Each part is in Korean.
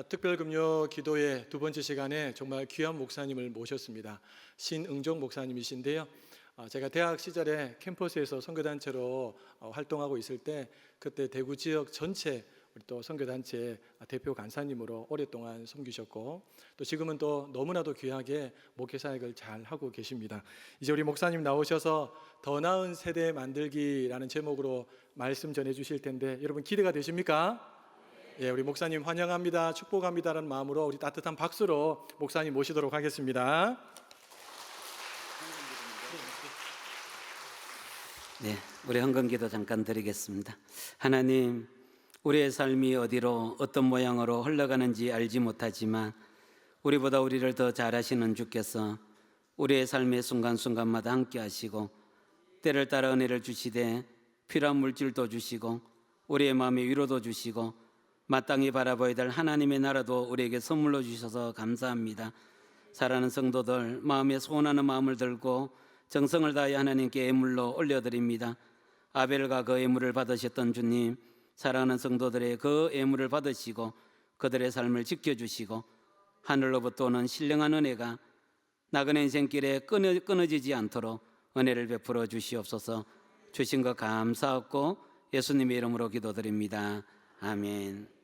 특별금요 기도의 두 번째 시간에 정말 귀한 목사님을 모셨습니다. 신응종 목사님이신데요. 제가 대학 시절에 캠퍼스에서 선교단체로 활동하고 있을 때 그때 대구 지역 전체 우리 또 선교단체 대표 간사님으로 오랫동안 섬기셨고 또 지금은 또 너무나도 귀하게 목회 사역을 잘 하고 계십니다. 이제 우리 목사님 나오셔서 더 나은 세대 만들기라는 제목으로 말씀 전해 주실 텐데 여러분 기대가 되십니까? 예, 우리 목사님 환영합니다. 축복합니다라는 마음으로 우리 따뜻한 박수로 목사님 모시도록 하겠습니다. 네, 우리 헌금기도 잠깐 드리겠습니다. 하나님, 우리의 삶이 어디로 어떤 모양으로 흘러가는지 알지 못하지만 우리보다 우리를 더 잘 아시는 주께서 우리의 삶의 순간순간마다 함께 하시고 때를 따라 은혜를 주시되 필요한 물질도 주시고 우리의 마음의 위로도 주시고 마땅히 바라봐야 될 하나님의 나라도 우리에게 선물로 주셔서 감사합니다. 사랑하는 성도들, 마음에 소원하는 마음을 들고 정성을 다해 하나님께 예물로 올려드립니다. 아벨과 그 예물을 받으셨던 주님, 사랑하는 성도들의 그 예물을 받으시고 그들의 삶을 지켜주시고 하늘로부터 오는 신령한 은혜가 나그네 인생길에 끊어지지 않도록 은혜를 베풀어 주시옵소서. 주신 것 감사하고 예수님의 이름으로 기도드립니다. 아멘.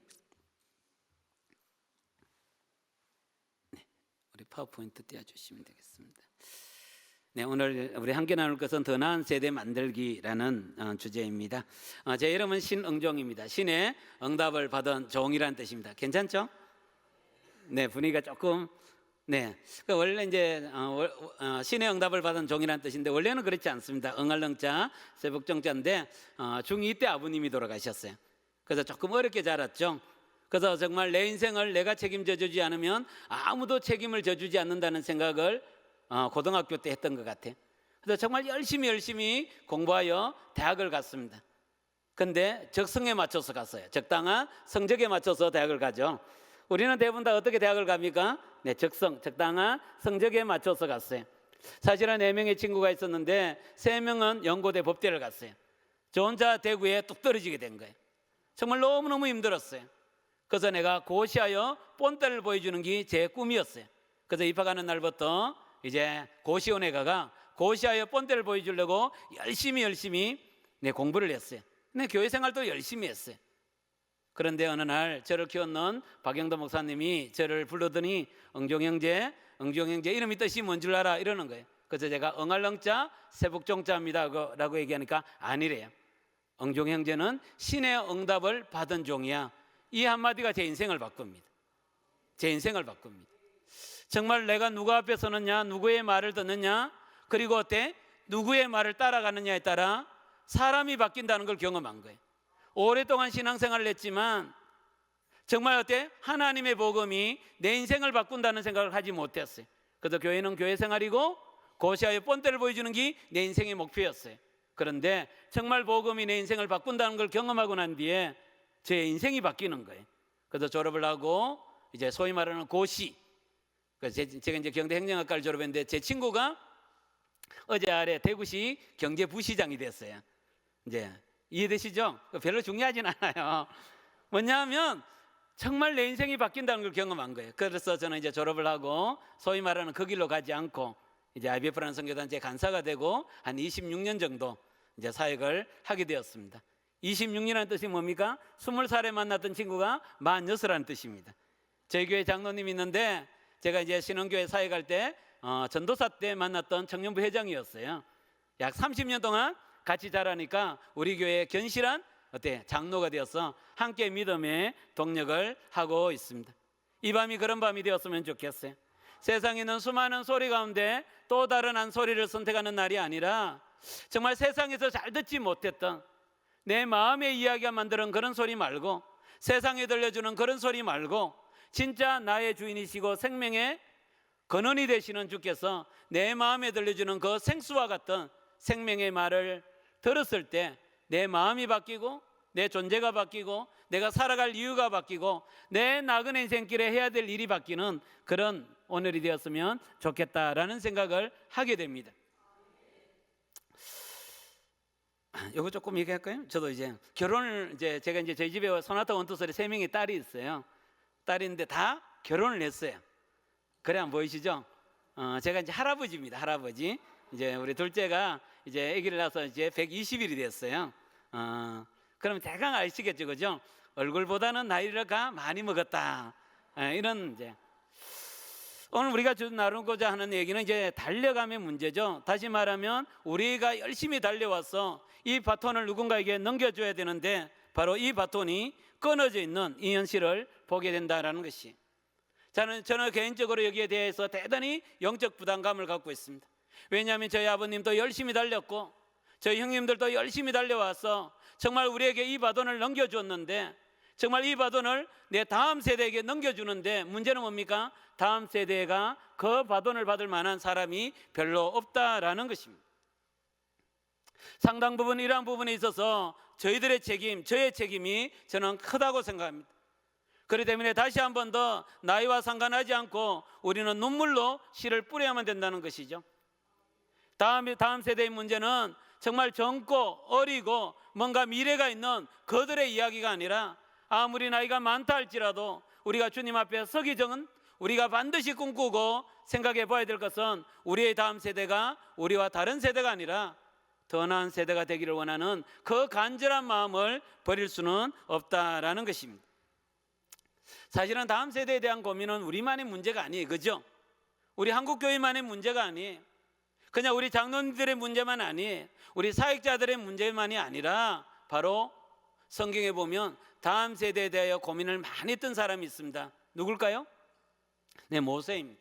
네, 우리 파워포인트 띄워주시면 되겠습니다. 네, 오늘 우리 함께 나눌 것은 더 나은 세대 만들기라는 주제입니다. 제 이름은 신응종입니다. 신의 응답을 받은 종이라는 뜻입니다. 괜찮죠? 네, 분위기가 조금 원래 이제 신의 응답을 받은 종이라는 뜻인데 원래는 그렇지 않습니다. 응할릉자, 세복정자인데 중2 때 아버님이 돌아가셨어요. 그래서 조금 어렵게 자랐죠. 그래서 정말 내 인생을 내가 책임져 주지 않으면 아무도 책임을 져주지 않는다는 생각을 고등학교 때 했던 것 같아요. 그래서 정말 열심히 공부하여 대학을 갔습니다. 근데 적성에 맞춰서 갔어요. 적당한 성적에 맞춰서 대학을 가죠. 우리는 대부분 다 어떻게 대학을 갑니까? 네, 적당한 성적에 맞춰서 갔어요. 사실은 4명의 친구가 있었는데 3명은 연고대 법대를 갔어요. 저 혼자 대구에 뚝 떨어지게 된 거예요. 정말 너무너무 힘들었어요. 그래서 내가 고시하여 본때를 보여주는 게 제 꿈이었어요. 그래서 입학하는 날부터 이제 고시원에 가가 고시하여 본때를 보여주려고 열심히 공부를 했어요. 근데 교회 생활도 열심히 했어요. 그런데 어느 날 저를 키웠는 박영도 목사님이 저를 불러더니 응종 형제 이름이 뜻이 뭔 줄 알아? 이러는 거예요. 그래서 제가 응할릉자 세복종자입니다 라고 얘기하니까 아니래요. 응종 형제는 신의 응답을 받은 종이야. 이 한마디가 제 인생을 바꿉니다. 정말 내가 누구 앞에 서느냐, 누구의 말을 듣느냐, 그리고 어때? 누구의 말을 따라가느냐에 따라 사람이 바뀐다는 걸 경험한 거예요. 오랫동안 신앙생활을 했지만 정말 어때? 하나님의 복음이 내 인생을 바꾼다는 생각을 하지 못했어요. 그래서 교회는 교회 생활이고 고시하여 본때를 보여주는 게 내 인생의 목표였어요. 그런데 정말 복음이 내 인생을 바꾼다는 걸 경험하고 난 뒤에 제 인생이 바뀌는 거예요. 그래서 졸업을 하고 이제 소위 말하는 고시, 제가 이제 경대 행정학과를 졸업했는데 제 친구가 어제 아래 대구시 경제부시장이 됐어요. 이제 이해되시죠? 별로 중요하진 않아요. 뭐냐면 정말 내 인생이 바뀐다는 걸 경험한 거예요. 그래서 저는 이제 졸업을 하고 소위 말하는 그 길로 가지 않고 이제 IBF라는 선교단체 간사가 되고 한 26년 정도 이제 사역을 하게 되었습니다. 26년이라는 뜻이 뭡니까? 20살에 만났던 친구가 46이라는 뜻입니다. 저희 교회 장로님이 있는데 제가 이제 신흥교회 사역할 때 전도사 때 만났던 청년부 회장이었어요. 약 30년 동안 같이 자라니까 우리 교회에 견실한 장로가 되어서 함께 믿음의 동력을 하고 있습니다. 이 밤이 그런 밤이 되었으면 좋겠어요. 세상에 있는 수많은 소리 가운데 또 다른 한 소리를 선택하는 날이 아니라 정말 세상에서 잘 듣지 못했던 내 마음의 이야기가 만드는 그런 소리 말고 세상에 들려주는 그런 소리 말고 진짜 나의 주인이시고 생명의 근원이 되시는 주께서 내 마음에 들려주는 그 생수와 같은 생명의 말을 들었을 때 내 마음이 바뀌고 내 존재가 바뀌고 내가 살아갈 이유가 바뀌고 내 나그네 인생길에 해야 될 일이 바뀌는 그런 오늘이 되었으면 좋겠다라는 생각을 하게 됩니다. 이거 조금 얘기할까요? 저도 이제 결혼을 제가 이제 저희 집에 소나타 원투설에 3명의 딸이 있어요. 딸인데 다 결혼을 했어요. 그래 안 보이시죠? 제가 이제 할아버지입니다. 할아버지. 이제 우리 둘째가 이제 아기를 낳아서 이제 120일이 됐어요. 그럼 대강 아시겠죠, 그죠? 얼굴보다는 나이가 많이 먹었다. 이런 이제 오늘 우리가 나누고자 하는 얘기는 이제 달려감의 문제죠. 다시 말하면 우리가 열심히 달려와서 이 바톤을 누군가에게 넘겨줘야 되는데 바로 이 바톤이 끊어져 있는 이 현실을 보게 된다라는 것이. 저는 개인적으로 여기에 대해서 대단히 영적 부담감을 갖고 있습니다. 왜냐하면 저희 아버님도 열심히 달렸고 저희 형님들도 열심히 달려와서 정말 우리에게 이 바톤을 넘겨주었는데 정말 이 바톤을 내 다음 세대에게 넘겨주는데 문제는 뭡니까? 다음 세대가 그 바톤을 받을 만한 사람이 별로 없다라는 것입니다. 상당 부분 이러한 부분에 있어서 저희들의 책임, 저의 책임이 저는 크다고 생각합니다. 그렇기 때문에 다시 한 번 더 나이와 상관하지 않고 우리는 눈물로 씨를 뿌려야만 된다는 것이죠. 다음 세대의 문제는 정말 젊고 어리고 뭔가 미래가 있는 그들의 이야기가 아니라 아무리 나이가 많다 할지라도 우리가 주님 앞에 서기 전은 우리가 반드시 꿈꾸고 생각해 봐야 될 것은 우리의 다음 세대가 우리와 다른 세대가 아니라 더 나은 세대가 되기를 원하는 그 간절한 마음을 버릴 수는 없다라는 것입니다. 사실은 다음 세대에 대한 고민은 우리만의 문제가 아니에요, 그죠? 우리 한국교회만의 문제가 아니에요. 그냥 우리 장로님들의 문제만 아니에요. 우리 사역자들의 문제만이 아니라 바로 성경에 보면 다음 세대에 대하여 고민을 많이 했던 사람이 있습니다. 누굴까요? 네, 모세입니다.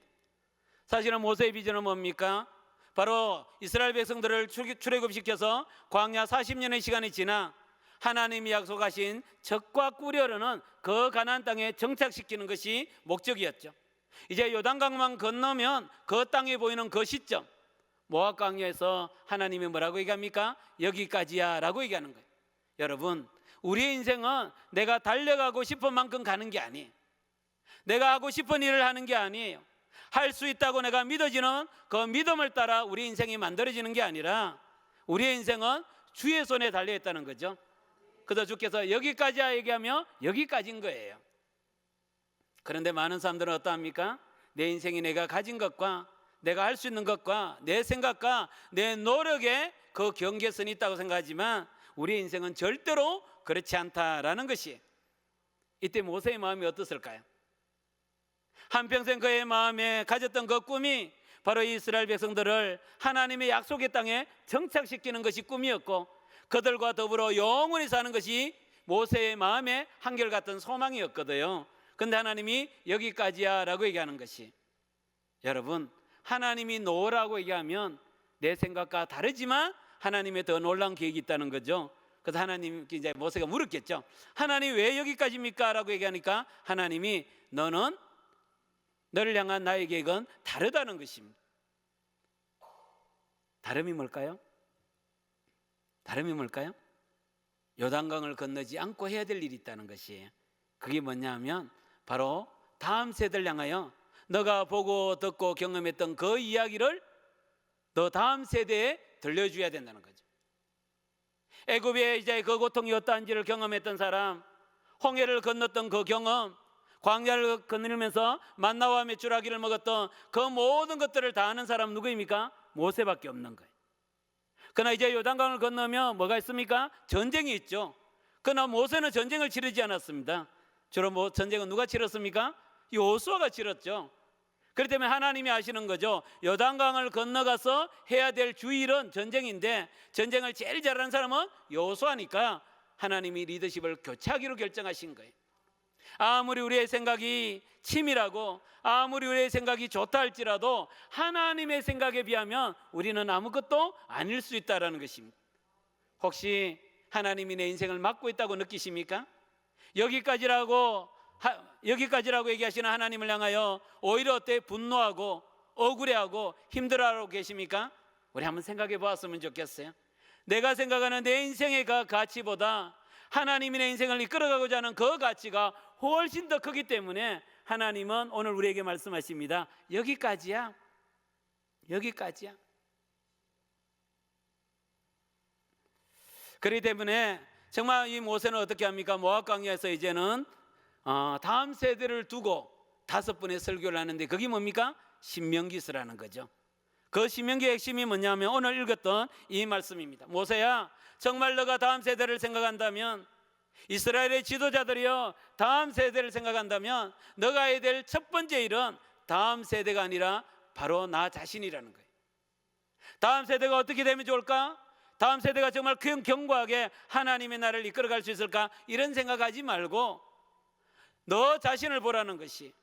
사실은 모세의 비전은 뭡니까? 바로 이스라엘 백성들을 출애굽시켜서 광야 40년의 시간이 지나 하나님이 약속하신 적과 꿀이 그 가나안 땅에 정착시키는 것이 목적이었죠. 이제 요단강만 건너면 그 땅에 보이는 그 시점, 모압 강야에서 하나님이 뭐라고 얘기합니까? 여기까지야 라고 얘기하는 거예요. 여러분, 우리의 인생은 내가 달려가고 싶은 만큼 가는 게 아니에요. 내가 하고 싶은 일을 하는 게 아니에요. 할 수 있다고 내가 믿어지는 그 믿음을 따라 우리 인생이 만들어지는 게 아니라 우리의 인생은 주의 손에 달려있다는 거죠. 그래서 주께서 여기까지야 얘기하며 여기까지인 거예요. 그런데 많은 사람들은 어떠합니까? 내 인생이 내가 가진 것과 내가 할 수 있는 것과 내 생각과 내 노력에 그 경계선이 있다고 생각하지만 우리의 인생은 절대로 그렇지 않다라는 것이. 이때 모세의 마음이 어떻을까요? 한평생 그의 마음에 가졌던 그 꿈이 바로 이스라엘 백성들을 하나님의 약속의 땅에 정착시키는 것이 꿈이었고 그들과 더불어 영원히 사는 것이 모세의 마음의 한결같은 소망이었거든요. 그런데 하나님이 여기까지야 라고 얘기하는 것이, 여러분, 하나님이 노라고 얘기하면 내 생각과 다르지만 하나님의 더 놀라운 계획이 있다는 거죠. 그래서 하나님, 이제 모세가 물었겠죠. 하나님 왜 여기까지입니까? 라고 얘기하니까 하나님이 너를 향한 나의 계획은 다르다는 것입니다. 다름이 뭘까요? 다름이 뭘까요? 요단강을 건너지 않고 해야 될 일이 있다는 것이에요. 그게 뭐냐 하면 바로 다음 세대를 향하여 너가 보고 듣고 경험했던 그 이야기를 너 다음 세대에 들려줘야 된다는 거죠. 애굽에 이제 그 고통이 어떠한지를 경험했던 사람, 홍해를 건넜던 그 경험, 광야를 건너면서 만나와 메추라기를 먹었던 그 모든 것들을 다 아는 사람은 누구입니까? 모세밖에 없는 거예요. 그러나 이제 요단강을 건너면 뭐가 있습니까? 전쟁이 있죠. 그러나 모세는 전쟁을 치르지 않았습니다. 주로 전쟁은 누가 치렀습니까? 여호수아가 치렀죠. 그렇기 때문에 하나님이 아시는 거죠. 요단강을 건너가서 해야 될 주일은 전쟁인데 전쟁을 제일 잘하는 사람은 여호수아니까 하나님이 리더십을 교체하기로 결정하신 거예요. 아무리 우리의 생각이 치밀하고 아무리 우리의 생각이 좋다 할지라도 하나님의 생각에 비하면 우리는 아무것도 아닐 수 있다는 것입니다. 혹시 하나님이 내 인생을 막고 있다고 느끼십니까? 여기까지라고 얘기하시는 하나님을 향하여 오히려 어때? 분노하고 억울해하고 힘들어하고 계십니까? 우리 한번 생각해 보았으면 좋겠어요. 내가 생각하는 내 인생의 그 가치보다 하나님이 내 인생을 이끌어가고자 하는 그 가치가 훨씬 더 크기 때문에 하나님은 오늘 우리에게 말씀하십니다. 여기까지야. 여기까지야. 그렇기 때문에 정말 이 모세는 어떻게 합니까? 모압 강야에서 이제는 다음 세대를 두고 5번의 설교를 하는데 그게 뭡니까? 신명기서라는 거죠. 그 신명기의 핵심이 뭐냐면 오늘 읽었던 이 말씀입니다. 모세야, 정말 너가 다음 세대를 생각한다면, 이스라엘의 지도자들이여 다음 세대를 생각한다면 너가 해야 될 첫 번째 일은 다음 세대가 아니라 바로 나 자신이라는 거예요. 다음 세대가 어떻게 되면 좋을까? 다음 세대가 정말 견고하게 하나님의 나라를 이끌어갈 수 있을까? 이런 생각하지 말고 너 자신을 보라는 것이,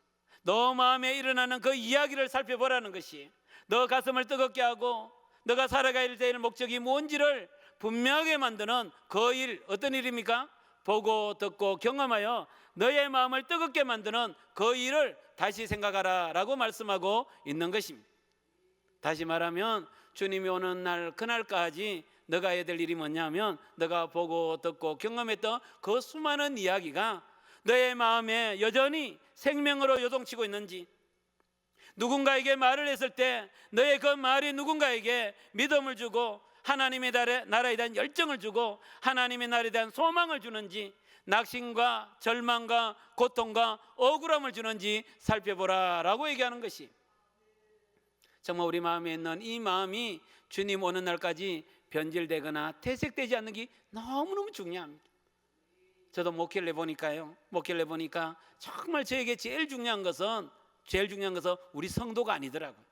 너 마음에 일어나는 그 이야기를 살펴보라는 것이, 너 가슴을 뜨겁게 하고 너가 살아가야 될 목적이 뭔지를 분명하게 만드는 그 일, 어떤 일입니까? 보고 듣고 경험하여 너의 마음을 뜨겁게 만드는 그 일을 다시 생각하라 라고 말씀하고 있는 것입니다. 다시 말하면 주님이 오는 날, 그날까지 너가 해야 될 일이 뭐냐면, 너가 보고 듣고 경험했던 그 수많은 이야기가 너의 마음에 여전히 생명으로 요동치고 있는지, 누군가에게 말을 했을 때 너의 그 말이 누군가에게 믿음을 주고 하나님의 나라에 대한 열정을 주고 하나님의 나라에 대한 소망을 주는지, 낙심과 절망과 고통과 억울함을 주는지 살펴보라 라고 얘기하는 것이, 정말 우리 마음에 있는 이 마음이 주님 오는 날까지 변질되거나 퇴색되지 않는 게 너무너무 중요합니다. 저도 목회를 해보니까 정말 저에게 제일 중요한 것은 우리 성도가 아니더라고요.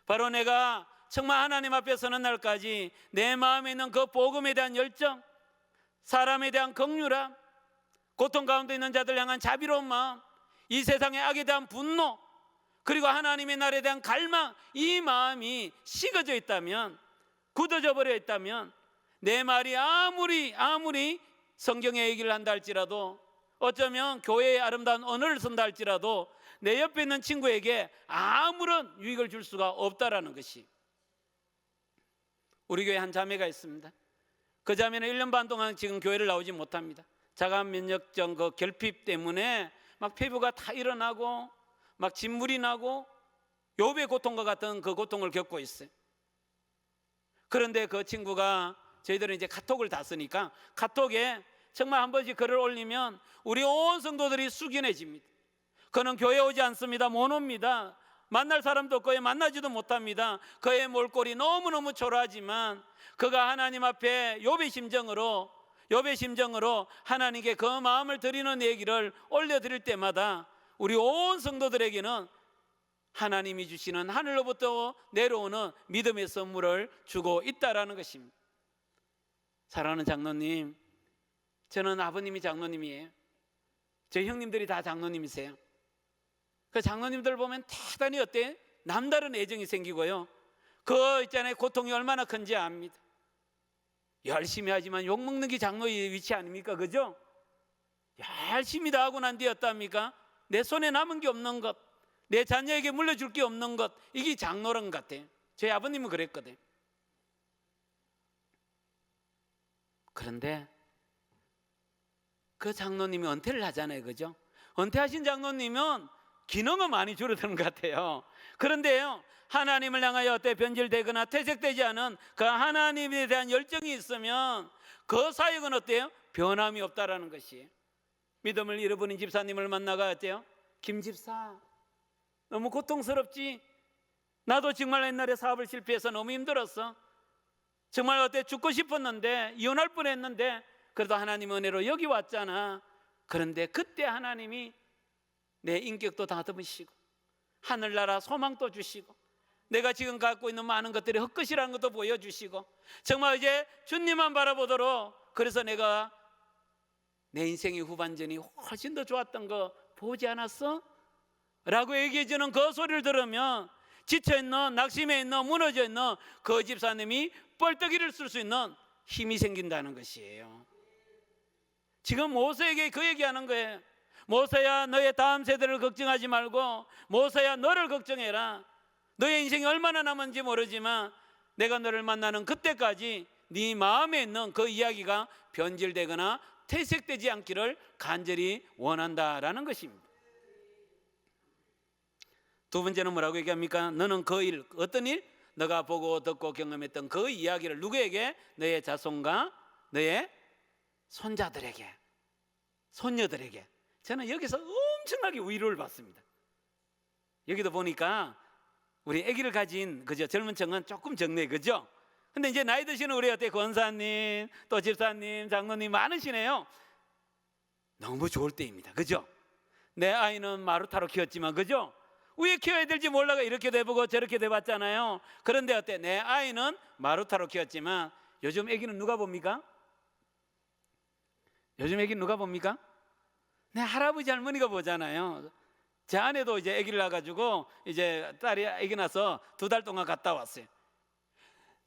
바로 내가 정말 하나님 앞에 서는 날까지 내 마음에 있는 그 복음에 대한 열정, 사람에 대한 긍휼함, 고통 가운데 있는 자들 향한 자비로운 마음, 이 세상의 악에 대한 분노, 그리고 하나님의 나라에 대한 갈망, 이 마음이 식어져 있다면, 굳어져 버려 있다면, 내 말이 아무리 성경의 얘기를 한다 할지라도, 어쩌면 교회의 아름다운 언어를 쓴다 할지라도 내 옆에 있는 친구에게 아무런 유익을 줄 수가 없다라는 것이, 우리 교회 한 자매가 있습니다. 그 자매는 1년 반 동안 지금 교회를 나오지 못합니다. 자가 면역증 그 결핍 때문에 막 피부가 다 일어나고 막 진물이 나고 욥의 고통과 같은 그 고통을 겪고 있어요. 그런데 그 친구가, 저희들은 이제 카톡을 다 쓰니까 카톡에 정말 한 번씩 글을 올리면 우리 온 성도들이 숙연해집니다. 그는 교회 오지 않습니다. 못 옵니다. 만날 사람도 없고 만나지도 못합니다. 그의 몰골이 너무너무 초라하지만 그가 하나님 앞에 욥의 심정으로 하나님께 그 마음을 드리는 얘기를 올려드릴 때마다 우리 온 성도들에게는 하나님이 주시는 하늘로부터 내려오는 믿음의 선물을 주고 있다라는 것입니다. 사랑하는 장로님, 저는 아버님이 장로님이에요. 저희 형님들이 다 장로님이세요. 그 장로님들 보면 대단히 남다른 애정이 생기고요. 그 있잖아요, 고통이 얼마나 큰지 압니다. 열심히 하지만 욕먹는 게 장로의 위치 아닙니까? 그죠? 열심히 다 하고 난 뒤에 어떻습니까? 내 손에 남은 게 없는 것, 내 자녀에게 물려줄 게 없는 것, 이게 장로란 것 같아요. 저희 아버님은 그랬거든요. 그런데 그 장로님이 은퇴를 하잖아요. 그죠? 은퇴하신 장로님은 기능은 많이 줄어드는 것 같아요. 그런데요, 하나님을 향하여 변질되거나 퇴색되지 않은 그 하나님에 대한 열정이 있으면 그 사역은 어때요? 변함이 없다라는 것이에요. 믿음을 잃어버린 집사님을 만나가 어때요? 김 집사, 너무 고통스럽지? 나도 정말 옛날에 사업을 실패해서 너무 힘들었어. 정말 죽고 싶었는데, 이혼할 뻔했는데 그래도 하나님 은혜로 여기 왔잖아. 그런데 그때 하나님이 내 인격도 다듬으시고 하늘나라 소망도 주시고 내가 지금 갖고 있는 많은 것들이 헛것이라는 것도 보여주시고, 정말 이제 주님만 바라보도록, 그래서 내가 내 인생의 후반전이 훨씬 더 좋았던 거 보지 않았어? 라고 얘기해 주는 그 소리를 들으면 지쳐있는, 낙심해 있는, 무너져 있는 그 집사님이 뻘떡이를 쓸 수 있는 힘이 생긴다는 것이에요. 지금 모세에게 그 얘기하는 거예요. 모세야, 너의 다음 세대를 걱정하지 말고 모세야, 너를 걱정해라. 너의 인생이 얼마나 남은지 모르지만 내가 너를 만나는 그때까지 네 마음에 있는 그 이야기가 변질되거나 퇴색되지 않기를 간절히 원한다라는 것입니다. 두 번째는 뭐라고 얘기합니까? 너는 그 일, 어떤 일? 너가 보고 듣고 경험했던 그 이야기를 누구에게? 너의 자손과 너의 손자들에게 손녀들에게 저는 여기서 엄청나게 위로를 받습니다. 여기도 보니까 우리 아기를 가진 그죠 젊은 층은 조금 적네, 그죠? 근데 이제 나이 드시는 우리 어때 권사님, 또 집사님, 장로님 많으시네요. 너무 좋을 때입니다, 그죠? 내 아이는 마루타로 키웠지만, 그죠? 왜 키워야 될지 몰라가 이렇게 돼보고 저렇게 돼봤잖아요. 그런데 어때? 내 아이는 마루타로 키웠지만 요즘 아기는 누가 봅니까? 요즘 아기는 누가 봅니까? 내 할아버지 할머니가 보잖아요. 제 아내도 이제 아기를 낳아가지고 이제 딸이 아기 나서 2달 동안 갔다 왔어요.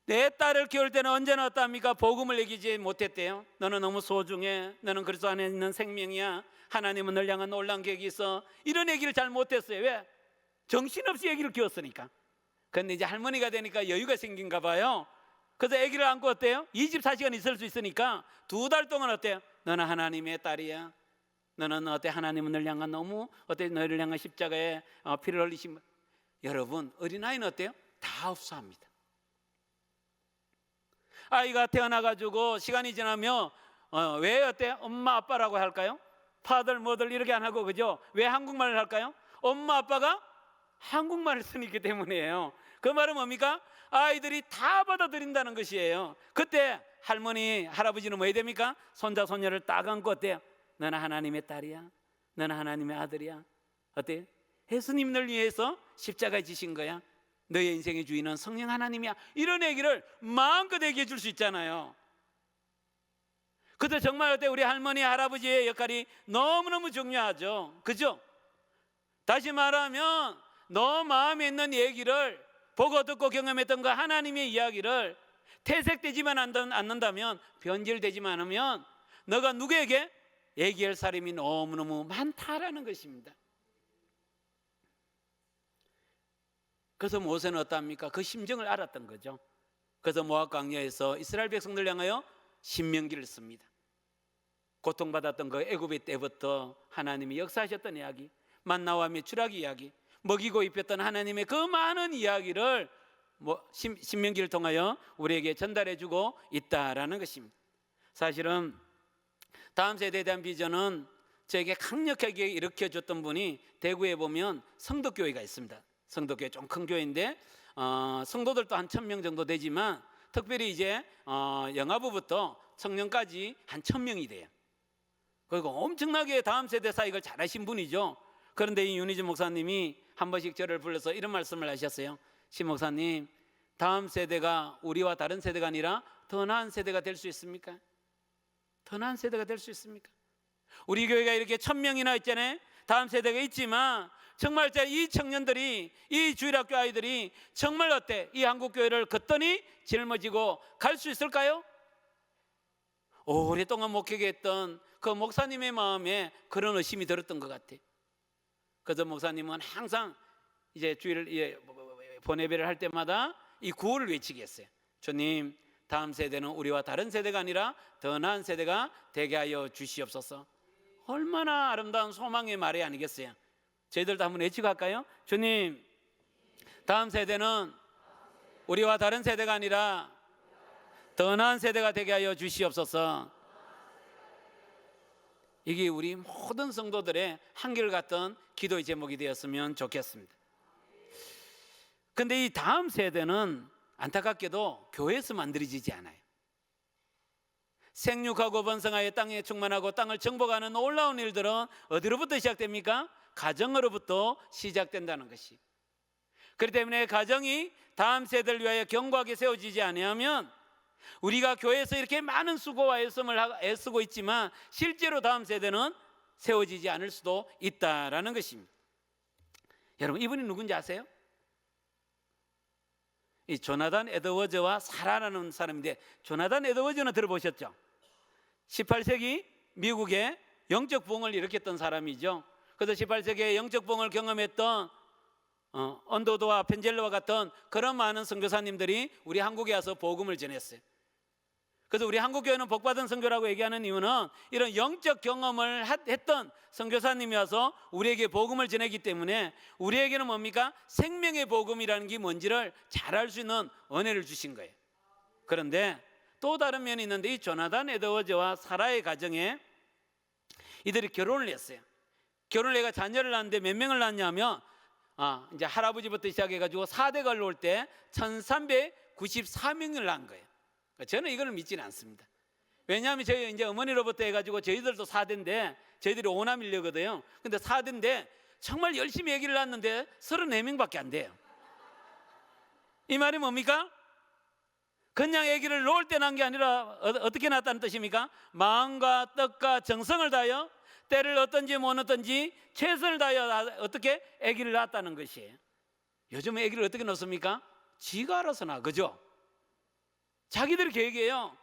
내 딸을 키울 때는 언제나 어떠합니까? 복음을 얘기지 못했대요. 너는 너무 소중해. 너는 그리스도 안에 있는 생명이야. 하나님은 널 향한 놀라운 계획이 있어. 이런 얘기를 잘 못했어요. 왜? 정신없이 아기를 키웠으니까. 근데 이제 할머니가 되니까 여유가 생긴가 봐요. 그래서 아기를 안고 어때요? 24시간 있을 수 있으니까 2달 동안 어때요? 너는 하나님의 딸이야. 너는 어때? 하나님은 널 향한 너무 어때? 너를 향한 십자가에 피를 흘리신. 여러분, 어린아이는 어때요? 다 흡수합니다. 아이가 태어나가지고 시간이 지나면 왜 어때? 엄마 아빠라고 할까요? 파들 뭐들 이렇게 안 하고, 그죠? 왜 한국말을 할까요? 엄마 아빠가 한국말을 쓰기 때문이에요. 그 말은 뭡니까? 아이들이 다 받아들인다는 것이에요. 그때 할머니 할아버지는 뭐 해야 됩니까? 손자 손녀를 딱 안고 어때요? 너는 하나님의 딸이야. 너는 하나님의 아들이야. 어때요? 예수님을 위해서 십자가에 지신 거야. 너의 인생의 주인은 성령 하나님이야. 이런 얘기를 마음껏 얘기해 줄 수 있잖아요. 그때 정말 어때? 우리 할머니 할아버지의 역할이 너무너무 중요하죠. 그죠? 다시 말하면 너 마음에 있는 얘기를 보고 듣고 경험했던 그 하나님의 이야기를 퇴색되지만 않는다면, 변질되지만 않으면 너가 누구에게 얘기할 사람이 너무너무 많다라는 것입니다. 그래서 모세는 어떠합니까? 그 심정을 알았던 거죠. 그래서 모압 광야에서 이스라엘 백성들 향하여 신명기를 씁니다. 고통받았던 그 애굽의 때부터 하나님이 역사하셨던 이야기, 만나와 메추라기 이야기, 먹이고 입혔던 하나님의 그 많은 이야기를 신명기를 통하여 우리에게 전달해주고 있다라는 것입니다. 사실은 다음 세대에 대한 비전은 저에게 강력하게 일으켜줬던 분이 대구에 보면 성덕교회가 있습니다. 성덕교회 좀 큰 교회인데 성도들도 한 1000명 정도 되지만 특별히 이제 영아부부터 청년까지 한 1000명이 돼요. 그리고 엄청나게 다음 세대 사역을 잘하신 분이죠. 그런데 이 윤희진 목사님이 한 번씩 저를 불러서 이런 말씀을 하셨어요. 신 목사님, 다음 세대가 우리와 다른 세대가 아니라 더 나은 세대가 될 수 있습니까? 더 나은 세대가 될 수 있습니까? 우리 교회가 이렇게 1000명이나 있잖아요. 다음 세대가 있지만 정말 이 청년들이, 이 주일학교 아이들이 정말 어때? 이 한국교회를 걷더니 짊어지고 갈 수 있을까요? 오랫동안 목회했던 그 목사님의 마음에 그런 의심이 들었던 것 같아요. 그래서 목사님은 항상 이제 주일 본예배를 할 때마다 이 구호를 외치게 했어요. 주님, 다음 세대는 우리와 다른 세대가 아니라 더 나은 세대가 되게 하여 주시옵소서. 얼마나 아름다운 소망의 말이 아니겠어요? 저희들도 한번 외치고 할까요? 주님, 다음 세대는 우리와 다른 세대가 아니라 더 나은 세대가 되게 하여 주시옵소서. 이게 우리 모든 성도들의 한결같은 기도의 제목이 되었으면 좋겠습니다. 그런데 이 다음 세대는 안타깝게도 교회에서 만들어지지 않아요. 생육하고 번성하여 땅에 충만하고 땅을 정복하는 놀라운 일들은 어디로부터 시작됩니까? 가정으로부터 시작된다는 것이. 그렇기 때문에 가정이 다음 세대를 위하여 견고하게 세워지지 아니하면 우리가 교회에서 이렇게 많은 수고와 애쓰고 있지만 실제로 다음 세대는 세워지지 않을 수도 있다라는 것입니다. 여러분, 이분이 누군지 아세요? 이 조나단 에드워즈와 사라라는 사람인데, 조나단 에드워즈는 들어보셨죠? 18세기 미국의 영적 부흥을 일으켰던 사람이죠. 그래서 18세기에 영적 부흥을 경험했던 언더도와 펜젤러와 같은 그런 많은 선교사님들이 우리 한국에 와서 복음을 전했어요. 그래서 우리 한국교회는 복받은 선교라고 얘기하는 이유는 이런 영적 경험을 했던 선교사님이 와서 우리에게 복음을 전했기 때문에 우리에게는 뭡니까? 생명의 복음이라는 게 뭔지를 잘 알 수 있는 은혜를 주신 거예요. 그런데 또 다른 면이 있는데, 이 조나단 에드워즈와 사라의 가정에 이들이 결혼을 했어요. 결혼을 해가 자녀를 낳았는데 몇 명을 낳았냐면 이제 할아버지부터 시작해가지고 4대가 올라올 때 1394명을 낳은 거예요. 저는 이걸 믿지는 않습니다. 왜냐하면 저희 이제 어머니로부터 해가지고 저희들도 4대인데 저희들이 5남일녀거든요. 근데 4대인데 정말 열심히 아기를 낳았는데 34명밖에 안 돼요. 이 말이 뭡니까? 그냥 아기를 놓을 때 낳은 게 아니라 어떻게 낳았다는 뜻입니까? 마음과 뜻과 정성을 다하여 때를 어떤지 못 어떤지 최선을 다하여 어떻게 아기를 낳았다는 것이에요. 요즘 아기를 어떻게 낳습니까? 지가 알아서 낳아, 그죠? 자기들이 계획이에요.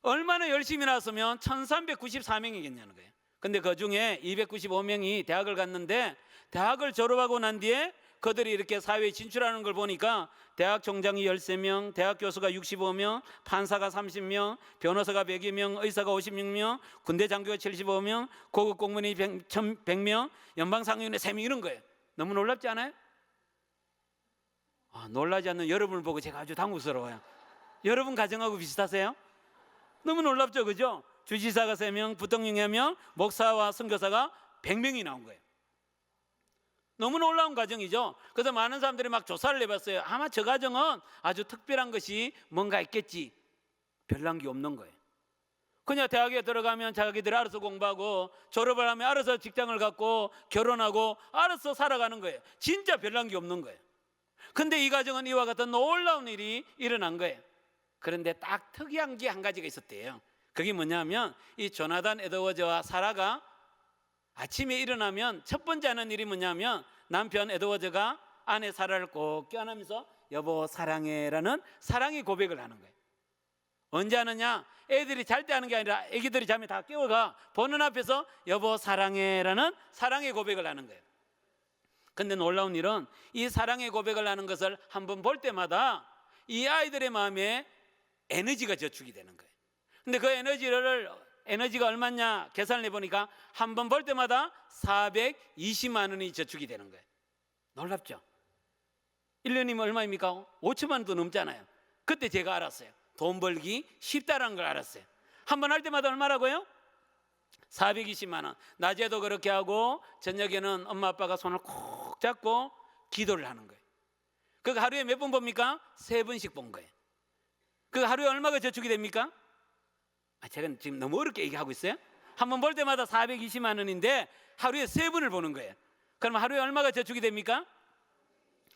얼마나 열심히 낳았으면 1394명이겠냐는 거예요. 근데 그 중에 295명이 대학을 갔는데 대학을 졸업하고 난 뒤에 그들이 이렇게 사회에 진출하는 걸 보니까 대학 총장이 13명, 대학 교수가 65명, 판사가 30명, 변호사가 100여 명, 의사가 56명, 군대 장교가 75명, 고급 공무원이 100명, 연방상임위 3명 이런 거예요. 너무 놀랍지 않아요? 놀라지 않는 여러분을 보고 제가 아주 당혹스러워요. 여러분 가정하고 비슷하세요? 너무 놀랍죠, 그죠? 주지사가 3명, 부통령이 1명, 목사와 선교사가 100명이 나온 거예요. 너무 놀라운 과정이죠. 그래서 많은 사람들이 막 조사를 해봤어요. 아마 저 과정은 아주 특별한 것이 뭔가 있겠지. 별난 게 없는 거예요. 그냥 대학에 들어가면 자기들이 알아서 공부하고 졸업을 하면 알아서 직장을 갖고 결혼하고 알아서 살아가는 거예요. 진짜 별난 게 없는 거예요. 근데 이 과정은 이와 같은 놀라운 일이 일어난 거예요. 그런데 딱 특이한 게 한 가지가 있었대요. 그게 뭐냐면 이 조나단 에드워즈와 사라가 아침에 일어나면 첫 번째 하는 일이 뭐냐면 남편 에드워즈가 아내 사라를 꼭 껴안으면서 여보 사랑해라는 사랑의 고백을 하는 거예요. 언제 하느냐? 애들이 잘 때 하는 게 아니라 애기들이 자면 다 깨워가 보는 앞에서 여보 사랑해라는 사랑의 고백을 하는 거예요. 근데 놀라운 일은 이 사랑의 고백을 하는 것을 한번 볼 때마다 이 아이들의 마음에 에너지가 저축이 되는 거예요. 근데 그 에너지가 얼마냐 계산을 해보니까 한 번 볼 때마다 420만 원이 저축이 되는 거예요. 놀랍죠? 1년이면 얼마입니까? 5천만 원도 넘잖아요. 그때 제가 알았어요. 돈 벌기 쉽다라는 걸 알았어요. 한 번 할 때마다 얼마라고요? 420만 원. 낮에도 그렇게 하고 저녁에는 엄마 아빠가 손을 콕 잡고 기도를 하는 거예요. 그거 하루에 몇 번 봅니까? 3번씩 본 거예요. 그거 하루에 얼마가 저축이 됩니까? 제가 지금 너무 어렵게 얘기하고 있어요. 한 번 볼 때마다 420만 원인데 하루에 3번을 보는 거예요. 그럼 하루에 얼마가 저축이 됩니까?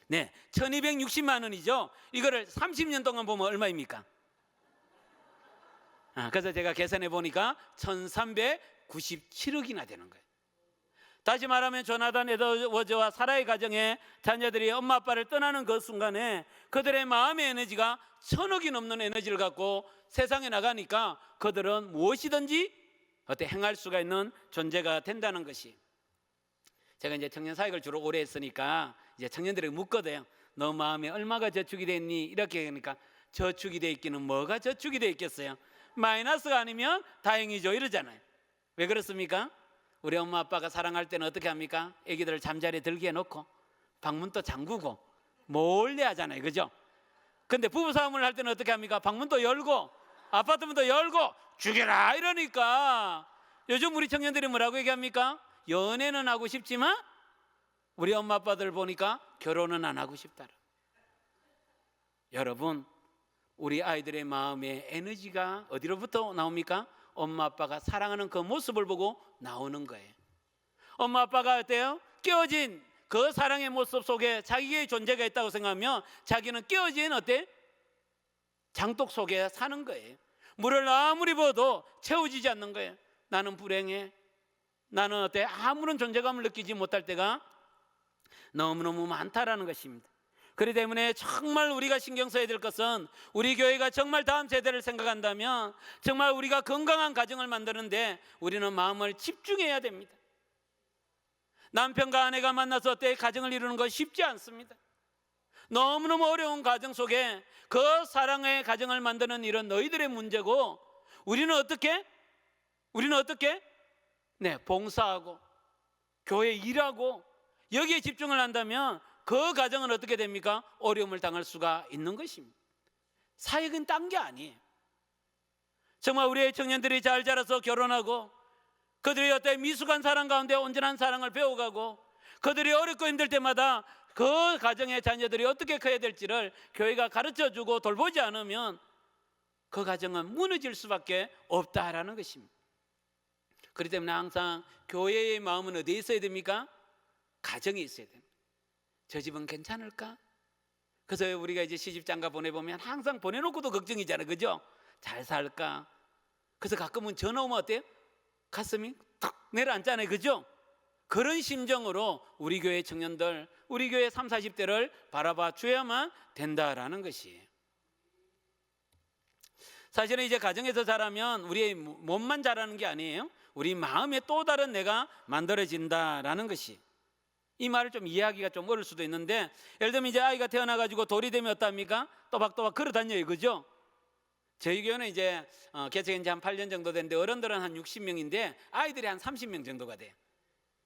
네, 1260만 원이죠. 이거를 30년 동안 보면 얼마입니까? 그래서 제가 계산해 보니까 1397억이나 되는 거예요. 다시 말하면 조나단 에드워즈와 사라의 가정에 자녀들이 엄마 아빠를 떠나는 그 순간에 그들의 마음의 에너지가 1000억이 넘는 에너지를 갖고 세상에 나가니까 그들은 무엇이든지 행할 수가 있는 존재가 된다는 것이. 제가 이제 청년 사역을 주로 오래 했으니까 이제 청년들에게 묻거든요. 너 마음에 얼마가 저축이 됐니? 이렇게 하니까 저축이 돼 있기는 뭐가 저축이 돼 있겠어요? 마이너스가 아니면 다행이죠 이러잖아요. 왜 그렇습니까? 우리 엄마 아빠가 사랑할 때는 어떻게 합니까? 애기들을 잠자리에 들게 해놓고 방문도 잠그고 몰래 하잖아요, 그죠? 근데 부부싸움을 할 때는 어떻게 합니까? 방문도 열고 아파트문도 열고 죽여라 이러니까 요즘 우리 청년들이 뭐라고 얘기합니까? 연애는 하고 싶지만 우리 엄마 아빠들 보니까 결혼은 안 하고 싶다라. 여러분, 우리 아이들의 마음에 에너지가 어디로부터 나옵니까? 엄마 아빠가 사랑하는 그 모습을 보고 나오는 거예요. 엄마 아빠가 어때요? 깨어진 그 사랑의 모습 속에 자기의 존재가 있다고 생각하면 자기는 깨어진 장독 속에 사는 거예요. 물을 아무리 부어도 채워지지 않는 거예요. 나는 불행해. 나는 아무런 존재감을 느끼지 못할 때가 너무너무 많다라는 것입니다. 그렇기 때문에 정말 우리가 신경 써야 될 것은 우리 교회가 정말 다음 세대를 생각한다면 정말 우리가 건강한 가정을 만드는데 우리는 마음을 집중해야 됩니다. 남편과 아내가 만나서 가정을 이루는 건 쉽지 않습니다. 너무너무 어려운 가정 속에 그 사랑의 가정을 만드는 일은 너희들의 문제고 우리는 어떻게? 봉사하고 교회 일하고 여기에 집중을 한다면 그 가정은 어떻게 됩니까? 어려움을 당할 수가 있는 것입니다. 사역은 딴 게 아니에요. 정말 우리의 청년들이 잘 자라서 결혼하고 그들이 어떤 미숙한 사랑 가운데 온전한 사랑을 배워가고 그들이 어렵고 힘들 때마다 그 가정의 자녀들이 어떻게 커야 될지를 교회가 가르쳐주고 돌보지 않으면 그 가정은 무너질 수밖에 없다라는 것입니다. 그렇기 때문에 항상 교회의 마음은 어디에 있어야 됩니까? 가정에 있어야 됩니다. 저 집은 괜찮을까? 그래서 우리가 이제 시집장가 보내보면 항상 보내놓고도 걱정이잖아요, 그죠? 잘 살까? 그래서 가끔은 전화 오면 어때요? 가슴이 탁 내려앉잖아요, 그죠? 그런 심정으로 우리 교회 청년들, 우리 교회 30, 40대를 바라봐 줘야만 된다라는 것이에요. 사실은 이제 가정에서 자라면 우리의 몸만 자라는 게 아니에요. 우리 마음에 또 다른 내가 만들어진다라는 것이, 이 말을 좀 이해하기가 좀 어려울 수도 있는데, 예를 들면 이제 아이가 태어나가지고 돌이 되면 어떡합니까? 또박또박 걸어 다녀요, 그죠? 저희 교회는 이제 개척한 지 한 8년 정도 됐는데 어른들은 한 60명인데 아이들이 한 30명 정도가 돼요.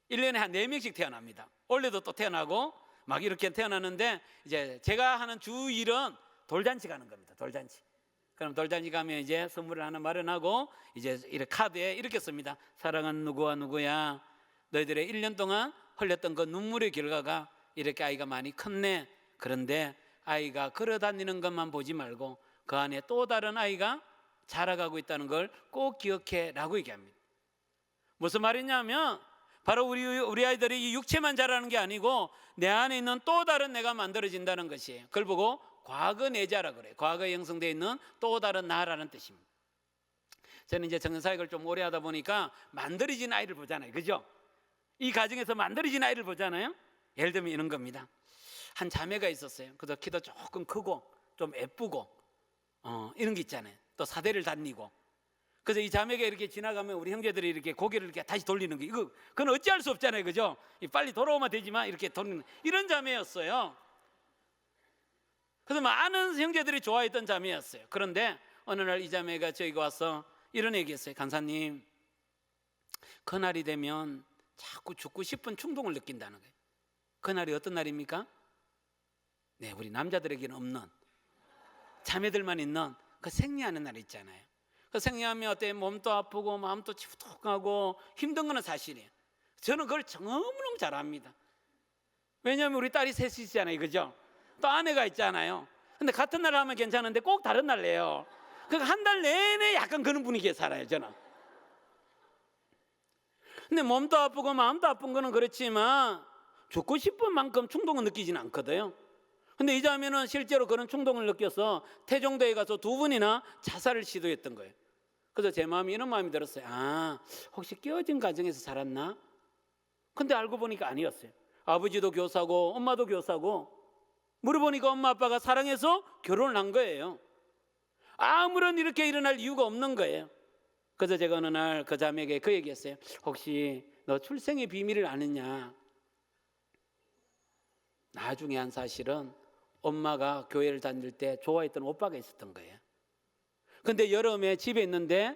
1년에 한 4명씩 태어납니다. 올해도 또 태어나고 막 이렇게 태어나는데, 이제 제가 하는 주 일은 돌잔치 가는 겁니다. 돌잔치. 그럼 돌잔치 가면 이제 선물을 하나 마련하고 이제 이렇게 카드에 이렇게 씁니다. 사랑하는 누구와 누구야, 너희들의 1년 동안 흘렸던 그 눈물의 결과가 이렇게 아이가 많이 컸네. 그런데 아이가 걸어 다니는 것만 보지 말고 그 안에 또 다른 아이가 자라가고 있다는 걸 꼭 기억해 라고 얘기합니다. 무슨 말이냐면 바로 우리 아이들이 이 육체만 자라는 게 아니고 내 안에 있는 또 다른 내가 만들어진다는 것이에요. 그걸 보고 과거 내자라 그래요. 과거에 형성되어 있는 또 다른 나라는 뜻입니다. 저는 이제 청년사역을 좀 오래 하다 보니까 만들어진 아이를 보잖아요, 그죠? 이 가정에서 만들어진 아이를 보잖아요. 예를 들면 이런 겁니다. 한 자매가 있었어요. 그래서 키도 조금 크고 좀 예쁘고 이런 게 있잖아요. 또 사대를 다니고. 그래서 이 자매가 이렇게 지나가면 우리 형제들이 이렇게 고개를 이렇게 다시 돌리는 거, 이거 그건 어찌할 수 없잖아요, 그죠? 빨리 돌아오면 되지만 이렇게 돌리는 이런 자매였어요. 그래서 많은 형제들이 좋아했던 자매였어요. 그런데 어느 날 이 자매가 저희가 와서 이런 얘기했어요. 간사님, 그날이 되면 자꾸 죽고 싶은 충동을 느낀다는 거예요. 그날이 어떤 날입니까? 네, 우리 남자들에게는 없는, 자매들만 있는 그 생리하는 날 있잖아요. 그 생리하면 어때? 몸도 아프고 마음도 찌뿌둥하고 힘든 거는 사실이에요. 저는 그걸 너무너무 잘 압니다. 왜냐하면 우리 딸이 셋이잖아요, 그죠? 또 아내가 있잖아요. 근데 같은 날 하면 괜찮은데 꼭 다른 날 내요. 그러니까 한 달 내내 약간 그런 분위기에 살아요, 저는. 근데 몸도 아프고 마음도 아픈 거는 그렇지만 죽고 싶은 만큼 충동을 느끼지는 않거든요. 근데 이 자매는 실제로 그런 충동을 느껴서 태종도에 가서 2번이나 자살을 시도했던 거예요. 그래서 제 마음이 이런 마음이 들었어요. 아, 혹시 깨어진 가정에서 자랐나? 근데 알고 보니까 아니었어요. 아버지도 교사고 엄마도 교사고, 물어보니까 엄마 아빠가 사랑해서 결혼을 한 거예요. 아무런 이렇게 일어날 이유가 없는 거예요. 그래서 제가 어느 날 그 자매에게 그 얘기했어요. 혹시 너 출생의 비밀을 아느냐? 나중에 한 사실은 엄마가 교회를 다닐 때 좋아했던 오빠가 있었던 거예요. 근데 여름에 집에 있는데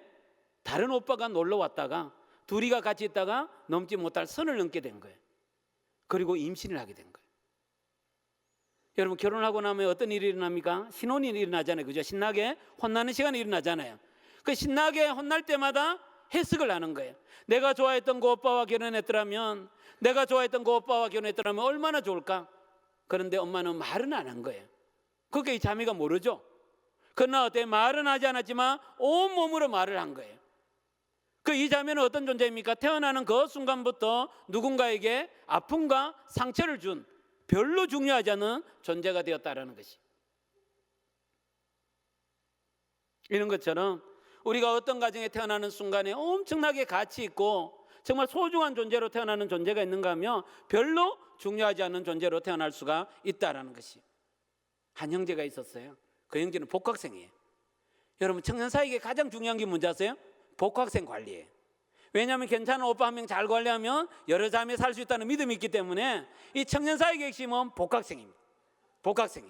다른 오빠가 놀러 왔다가 둘이가 같이 있다가 넘지 못할 선을 넘게 된 거예요. 그리고 임신을 하게 된 거예요. 여러분, 결혼하고 나면 어떤 일이 일어납니까? 신혼이 일어나잖아요, 그죠? 신나게 혼나는 시간이 일어나잖아요. 그 신나게 혼날 때마다 해석을 하는 거예요. 내가 좋아했던 그 오빠와 결혼했더라면, 내가 좋아했던 그 오빠와 결혼했더라면 얼마나 좋을까? 그런데 엄마는 말은 안 한 거예요. 그게 이 자매가 모르죠. 그러나 어때? 말은 하지 않았지만 온몸으로 말을 한 거예요. 그 이 자매는 어떤 존재입니까? 태어나는 그 순간부터 누군가에게 아픔과 상처를 준 별로 중요하지 않은 존재가 되었다라는 것이. 이런 것처럼 우리가 어떤 가정에 태어나는 순간에 엄청나게 가치 있고 정말 소중한 존재로 태어나는 존재가 있는가 하면 별로 중요하지 않은 존재로 태어날 수가 있다라는 것이. 한 형제가 있었어요. 그 형제는 복학생이에요. 여러분, 청년사역에 가장 중요한 게 뭔지 아세요? 복학생 관리예요. 왜냐하면 괜찮은 오빠 한 명 잘 관리하면 여러 자매 살 수 있다는 믿음이 있기 때문에 이 청년사역의 핵심은 복학생입니다. 복학생이.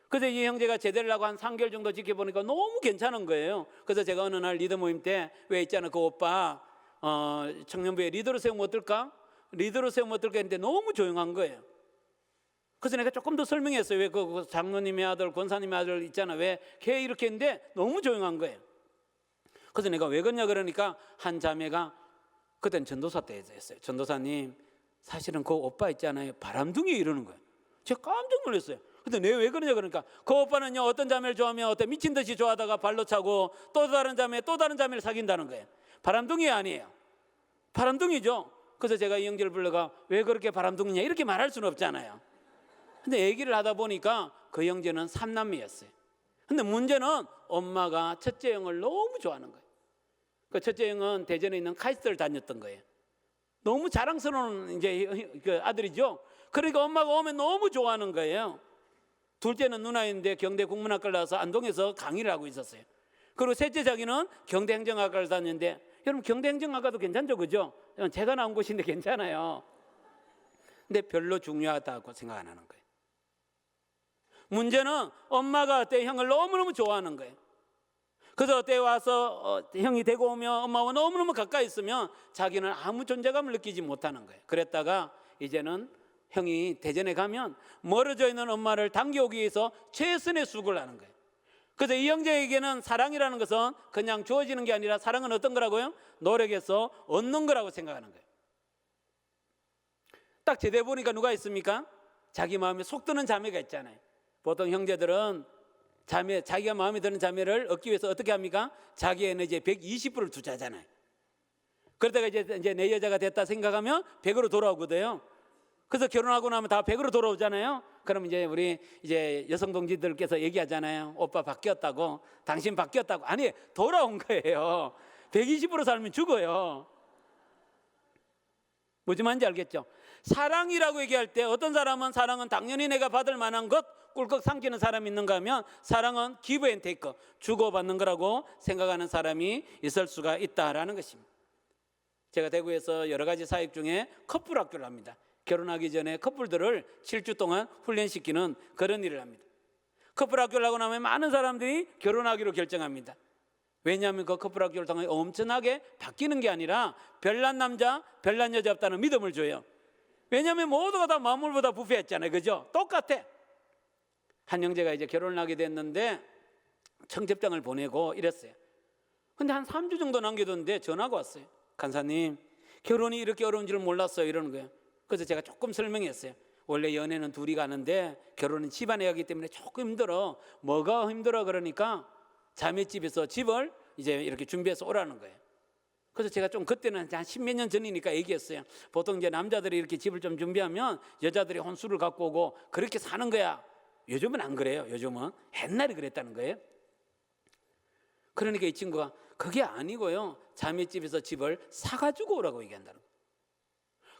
그래서 이 형제가 제대를 하고 한 3개월 정도 지켜보니까 너무 괜찮은 거예요. 그래서 제가 어느 날 리더 모임 때 왜 있잖아, 그 오빠 청년부에 리더로 세우면 어떨까? 리더로 세우면 어떨까 했는데 너무 조용한 거예요. 그래서 내가 조금 더 설명했어요. 왜 그 장로님의 아들, 권사님의 아들 있잖아, 왜 걔 이렇게 했는데 너무 조용한 거예요. 그래서 내가 왜 그러냐 그러니까 한 자매가 그때는 전도사 때 했어요. 전도사님, 사실은 그 오빠 있잖아요, 바람둥이 이러는 거예요. 제가 깜짝 놀랐어요. 근데 내가 왜 그러냐 그러니까 그 오빠는요, 어떤 자매를 좋아하면 어떤 미친 듯이 좋아하다가 발로 차고 또 다른 자매를 사귄다는 거예요. 바람둥이 아니에요. 바람둥이죠. 그래서 제가 이 형제를 불러가 왜 그렇게 바람둥이냐 이렇게 말할 수는 없잖아요. 근데 얘기를 하다 보니까 그 형제는 삼남매였어요. 근데 문제는 엄마가 첫째 형을 너무 좋아하는 거예요. 그 첫째 형은 대전에 있는 카이스트를 다녔던 거예요. 너무 자랑스러운 이제 그 아들이죠. 그러니까 엄마가 오면 너무 좋아하는 거예요. 둘째는 누나인데 경대 국문학과를 나와서 안동에서 강의를 하고 있었어요. 그리고 셋째 자기는 경대 행정학과를 다녔는데, 여러분 경대 행정학과도 괜찮죠, 그죠? 제가 나온 곳인데 괜찮아요. 근데 별로 중요하다고 생각 안 하는 거예요. 문제는 엄마가 어때 형을 너무너무 좋아하는 거예요. 그래서 어때 와서 형이 되고 오면 엄마와 너무너무 가까이 있으면 자기는 아무 존재감을 느끼지 못하는 거예요. 그랬다가 이제는 형이 대전에 가면 멀어져 있는 엄마를 당겨오기 위해서 최선의 수고를 하는 거예요. 그래서 이 형제에게는 사랑이라는 것은 그냥 주어지는 게 아니라, 사랑은 어떤 거라고요? 노력해서 얻는 거라고 생각하는 거예요. 딱 제대 보니까 누가 있습니까? 자기 마음에 속 드는 자매가 있잖아요. 보통 형제들은 자기가 마음에 드는 자매를 얻기 위해서 어떻게 합니까? 자기 에너지의 120%를 투자하잖아요. 그러다가 이제 내 여자가 됐다 생각하면 100으로 돌아오거든요. 그래서 결혼하고 나면 다 100으로 돌아오잖아요. 그럼 이제 우리 이제 여성 동지들께서 얘기하잖아요. 오빠 바뀌었다고, 당신 바뀌었다고. 아니, 돌아온 거예요. 120% 살면 죽어요. 무슨 말인지 알겠죠? 사랑이라고 얘기할 때 어떤 사람은 사랑은 당연히 내가 받을 만한 것 꿀꺽 삼키는 사람이 있는가 하면, 사랑은 give and take, 주고받는 거라고 생각하는 사람이 있을 수가 있다라는 것입니다. 제가 대구에서 여러 가지 사역 중에 커플 학교를 합니다. 결혼하기 전에 커플들을 7주 동안 훈련시키는 그런 일을 합니다. 커플 학교를 하고 나면 많은 사람들이 결혼하기로 결정합니다. 왜냐하면 그 커플 학교를 통해 엄청나게 바뀌는 게 아니라 별난 남자, 별난 여자 없다는 믿음을 줘요. 왜냐하면 모두가 다 마물보다 부패했잖아요, 그죠? 똑같아. 한 형제가 이제 결혼을 하게 됐는데 청첩장을 보내고 이랬어요. 근데 한 3주 정도 남겨뒀는데 전화가 왔어요. 간사님, 결혼이 이렇게 어려운 줄 몰랐어요, 이러는 거예요. 그래서 제가 조금 설명했어요. 원래 연애는 둘이 가는데 결혼은 집안에 하기 때문에 조금 힘들어. 뭐가 힘들어? 그러니까 자매집에서 집을 이제 이렇게 준비해서 오라는 거예요. 그래서 제가 좀 그때는 한 10몇 년 전이니까 얘기했어요. 보통 이제 남자들이 이렇게 집을 좀 준비하면 여자들이 혼수를 갖고 오고 그렇게 사는 거야. 요즘은 안 그래요. 요즘은 옛날에 그랬다는 거예요. 그러니까 이 친구가 그게 아니고요, 자매집에서 집을 사가지고 오라고 얘기한다는 거예요.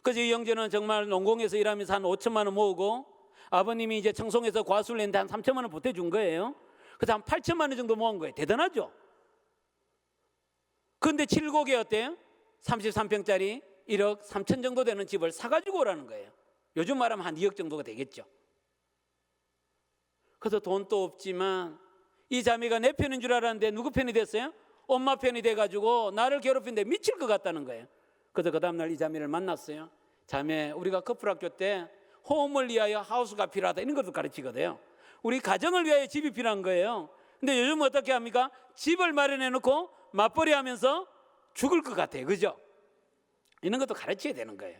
그래서 이 형제는 정말 농공에서 일하면서 한 5천만 원 모으고, 아버님이 이제 청송에서 과수를 냈는데 한 3천만 원 보태준 거예요. 그래서 한 8천만 원 정도 모은 거예요. 대단하죠? 그런데 7곡에 어때요? 33평짜리 1억 3천 정도 되는 집을 사가지고 오라는 거예요. 요즘 말하면 한 2억 정도가 되겠죠. 그래서 돈도 없지만 이 자매가 내 편인 줄 알았는데 누구 편이 됐어요? 엄마 편이 돼가지고 나를 괴롭히는데 미칠 것 같다는 거예요. 그래서 그 다음날 이 자매를 만났어요. 자매, 우리가 커플 학교 때 홈을 위하여 하우스가 필요하다 이런 것도 가르치거든요. 우리 가정을 위하여 집이 필요한 거예요. 근데 요즘 어떻게 합니까? 집을 마련해 놓고 맞벌이 하면서 죽을 것 같아요, 그죠? 이런 것도 가르쳐야 되는 거예요.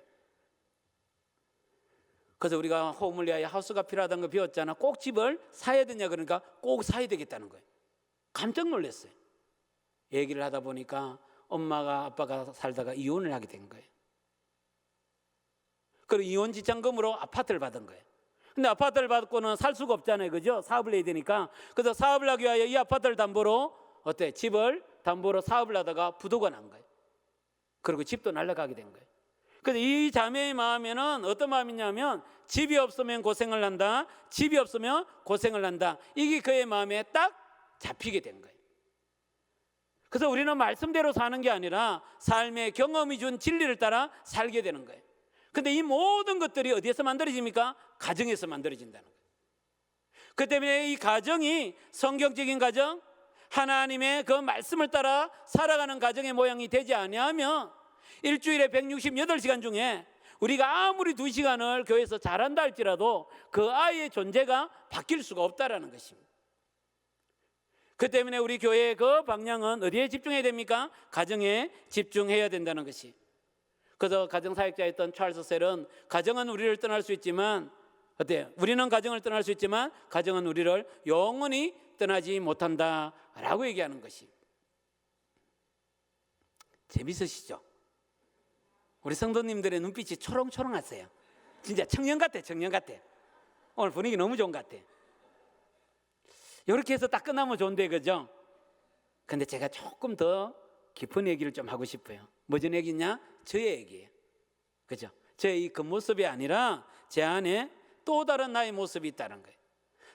그래서 우리가 홈을 위하여 하우스가 필요하다는 거 배웠잖아. 꼭 집을 사야 되냐 그러니까 꼭 사야 되겠다는 거예요. 깜짝 놀랐어요. 얘기를 하다 보니까 엄마가 아빠가 살다가 이혼을 하게 된 거예요. 그리고 이혼 지참금으로 아파트를 받은 거예요. 근데 아파트를 받고는 살 수가 없잖아요, 그죠? 사업을 해야 되니까. 그래서 사업을 하기 위하여 이 아파트를 담보로 어때? 집을 담보로 사업을 하다가 부도가 난 거예요. 그리고 집도 날아가게 된 거예요. 그래서 이 자매의 마음에는 어떤 마음이냐면, 집이 없으면 고생을 한다, 집이 없으면 고생을 한다, 이게 그의 마음에 딱 잡히게 된 거예요. 그래서 우리는 말씀대로 사는 게 아니라 삶의 경험이 준 진리를 따라 살게 되는 거예요. 근데 이 모든 것들이 어디에서 만들어집니까? 가정에서 만들어진다는 거예요. 그 때문에 이 가정이 성경적인 가정, 하나님의 그 말씀을 따라 살아가는 가정의 모양이 되지 아니하면 일주일에 168시간 중에 우리가 아무리 2시간을 교회에서 잘한다 할지라도 그 아이의 존재가 바뀔 수가 없다라는 것입니다. 그 때문에 우리 교회의 그 방향은 어디에 집중해야 됩니까? 가정에 집중해야 된다는 것이. 그래서 가정사역자였던 찰스 셀은 가정은 우리를 떠날 수 있지만 어때요? 우리는 가정을 떠날 수 있지만 가정은 우리를 영원히 떠나지 못한다라고 얘기하는 것이. 재밌으시죠? 우리 성도님들의 눈빛이 초롱초롱하세요. 진짜 청년 같아, 청년 같아. 오늘 분위기 너무 좋은 것 같아. 이렇게 해서 딱 끝나면 좋은데, 그죠? 근데 제가 조금 더 깊은 얘기를 좀 하고 싶어요. 무슨 얘기냐? 저의 얘기예요. 그죠? 저의 이 겉모습이 아니라 제 안에 또 다른 나의 모습이 있다는 거예요.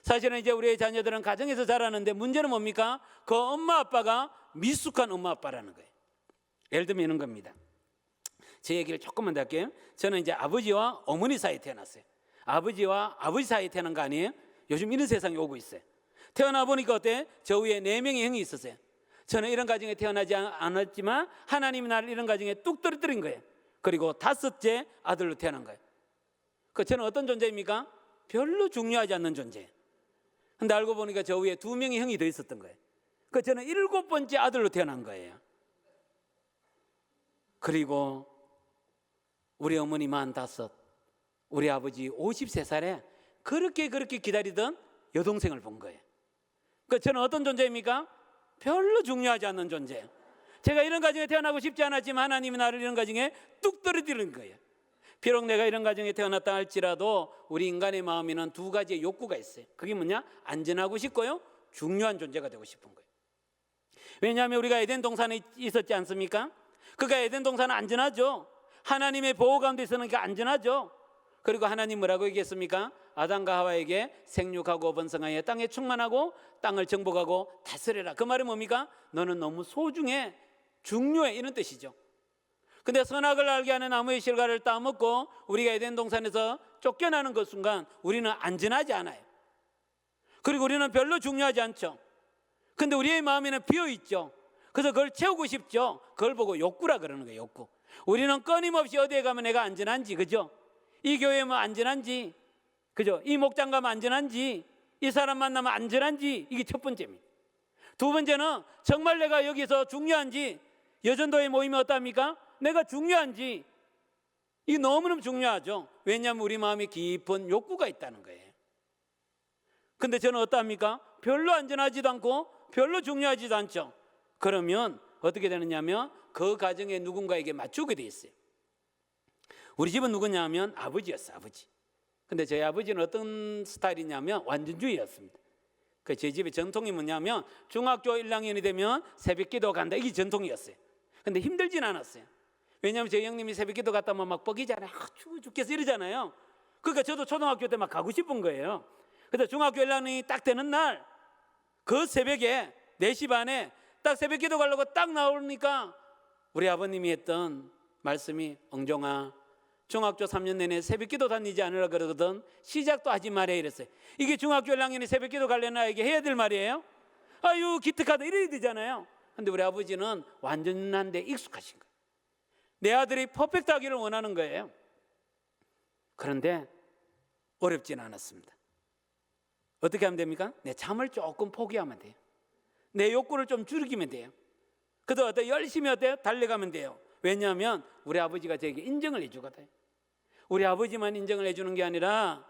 사실은 이제 우리의 자녀들은 가정에서 자라는데 문제는 뭡니까? 그 엄마 아빠가 미숙한 엄마 아빠라는 거예요. 예를 들면 이런 겁니다. 제 얘기를 조금만 더 할게요. 저는 이제 아버지와 어머니 사이에 태어났어요. 아버지와 아버지 사이에 태어난 거 아니에요? 요즘 이런 세상이 오고 있어요. 태어나 보니까 어때? 저 위에 4명의 형이 있었어요. 저는 이런 가정에 태어나지 않았지만 하나님이 나를 이런 가정에 뚝 떨어뜨린 거예요. 그리고 5째 아들로 태어난 거예요. 그 저는 어떤 존재입니까? 별로 중요하지 않는 존재. 근데 알고 보니까 저 위에 2명의 형이 더 있었던 거예요. 그 저는 7번째 아들로 태어난 거예요. 그리고 우리 어머니 45, 우리 아버지 53살에 그렇게 기다리던 여동생을 본 거예요. 그 저는 어떤 존재입니까? 별로 중요하지 않는 존재. 제가 이런 가정에 태어나고 싶지 않았지만 하나님이 나를 이런 가정에 뚝 떨어뜨리는 거예요. 비록 내가 이런 가정에 태어났다 할지라도 우리 인간의 마음에는 2가지의 욕구가 있어요. 그게 뭐냐? 안전하고 싶고요, 중요한 존재가 되고 싶은 거예요. 왜냐하면 우리가 에덴 동산에 있었지 않습니까? 그러니까 에덴 동산은 안전하죠. 하나님의 보호 가운데 있으니까 안전하죠. 그리고 하나님 뭐라고 얘기했습니까? 아담과 하와에게 생육하고 번성하여 땅에 충만하고 땅을 정복하고 다스려라. 그 말이 뭡니까? 너는 너무 소중해, 중요해, 이런 뜻이죠. 근데 선악을 알게 하는 나무의 실과를 따먹고 우리가 에덴 동산에서 쫓겨나는 그 순간 우리는 안전하지 않아요. 그리고 우리는 별로 중요하지 않죠. 근데 우리의 마음에는 비어있죠. 그래서 그걸 채우고 싶죠. 그걸 보고 욕구라 그러는 거예요. 욕구. 우리는 끊임없이 어디에 가면 내가 안전한지, 그죠? 이 교회에 뭐 안전한지, 그죠? 이 목장 가면 안전한지, 이 사람 만나면 안전한지, 이게 첫 번째입니다. 2번째는 정말 내가 여기서 중요한지, 여전도에 모이면 어떻습니까? 내가 중요한지, 이게 너무너무 중요하죠. 왜냐하면 우리 마음에 깊은 욕구가 있다는 거예요. 근데 저는 어떠합니까? 별로 안전하지도 않고 별로 중요하지도 않죠. 그러면 어떻게 되느냐면 그 가정에 누군가에게 맞추게 돼 있어요. 우리 집은 누구냐 하면 아버지였어요. 아버지. 근데 저희 아버지는 어떤 스타일이냐면 완전주의였습니다. 그 저희 집의 전통이 뭐냐면 중학교 1학년이 되면 새벽기도 간다, 이게 전통이었어요. 근데 힘들진 않았어요. 왜냐하면 저희 형님이 새벽기도 갔다 오면 막 뻑이잖아요. 추워 죽겠어 이러잖아요. 그러니까 저도 초등학교 때 막 가고 싶은 거예요. 그래서 중학교 1학년이 딱 되는 날 그 새벽에 4시 반에 딱 새벽기도 가려고 딱 나오니까 우리 아버님이 했던 말씀이, 엉종아, 중학교 3년 내내 새벽기도 다니지 않으라 그러거든 시작도 하지 말해, 이랬어요. 이게 중학교 1학년이 새벽기도 가려는 아이에게 해야 될 말이에요. 아유 기특하다 이래야 되잖아요. 근데 우리 아버지는 완전한데 익숙하신 거예요. 내 아들이 퍼펙트하기를 원하는 거예요. 그런데 어렵진 않았습니다. 어떻게 하면 됩니까? 내 잠을 조금 포기하면 돼요. 내 욕구를 좀 줄이면 돼요. 그래서 어때? 열심히 어때요? 달려가면 돼요. 왜냐하면 우리 아버지가 저에게 인정을 해주거든요. 우리 아버지만 인정을 해주는 게 아니라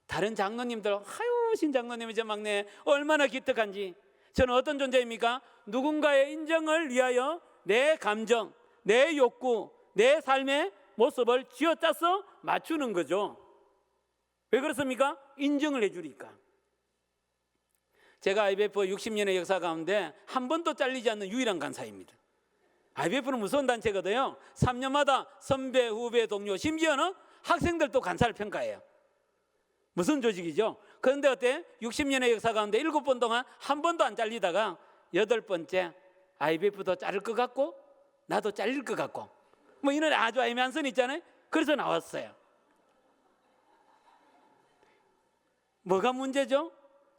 다른 장로님들, 아유 신장로님이 저 막내 얼마나 기특한지. 저는 어떤 존재입니까? 누군가의 인정을 위하여 내 감정, 내 욕구, 내 삶의 모습을 쥐어짜서 맞추는 거죠. 왜 그렇습니까? 인정을 해주니까. 제가 IBF 60년의 역사 가운데 한 번도 잘리지 않는 유일한 간사입니다. IBF는 무서운 단체거든요. 3년마다 선배, 후배, 동료, 심지어는 학생들도 간사를 평가해요. 무슨 조직이죠? 그런데 어때? 60년의 역사 가운데 7번 동안 한 번도 안 잘리다가 8번째 IBF도 자를 것 같고 나도 잘릴 것 같고 뭐 이런 아주 애매한 선 있잖아요. 그래서 나왔어요. 뭐가 문제죠?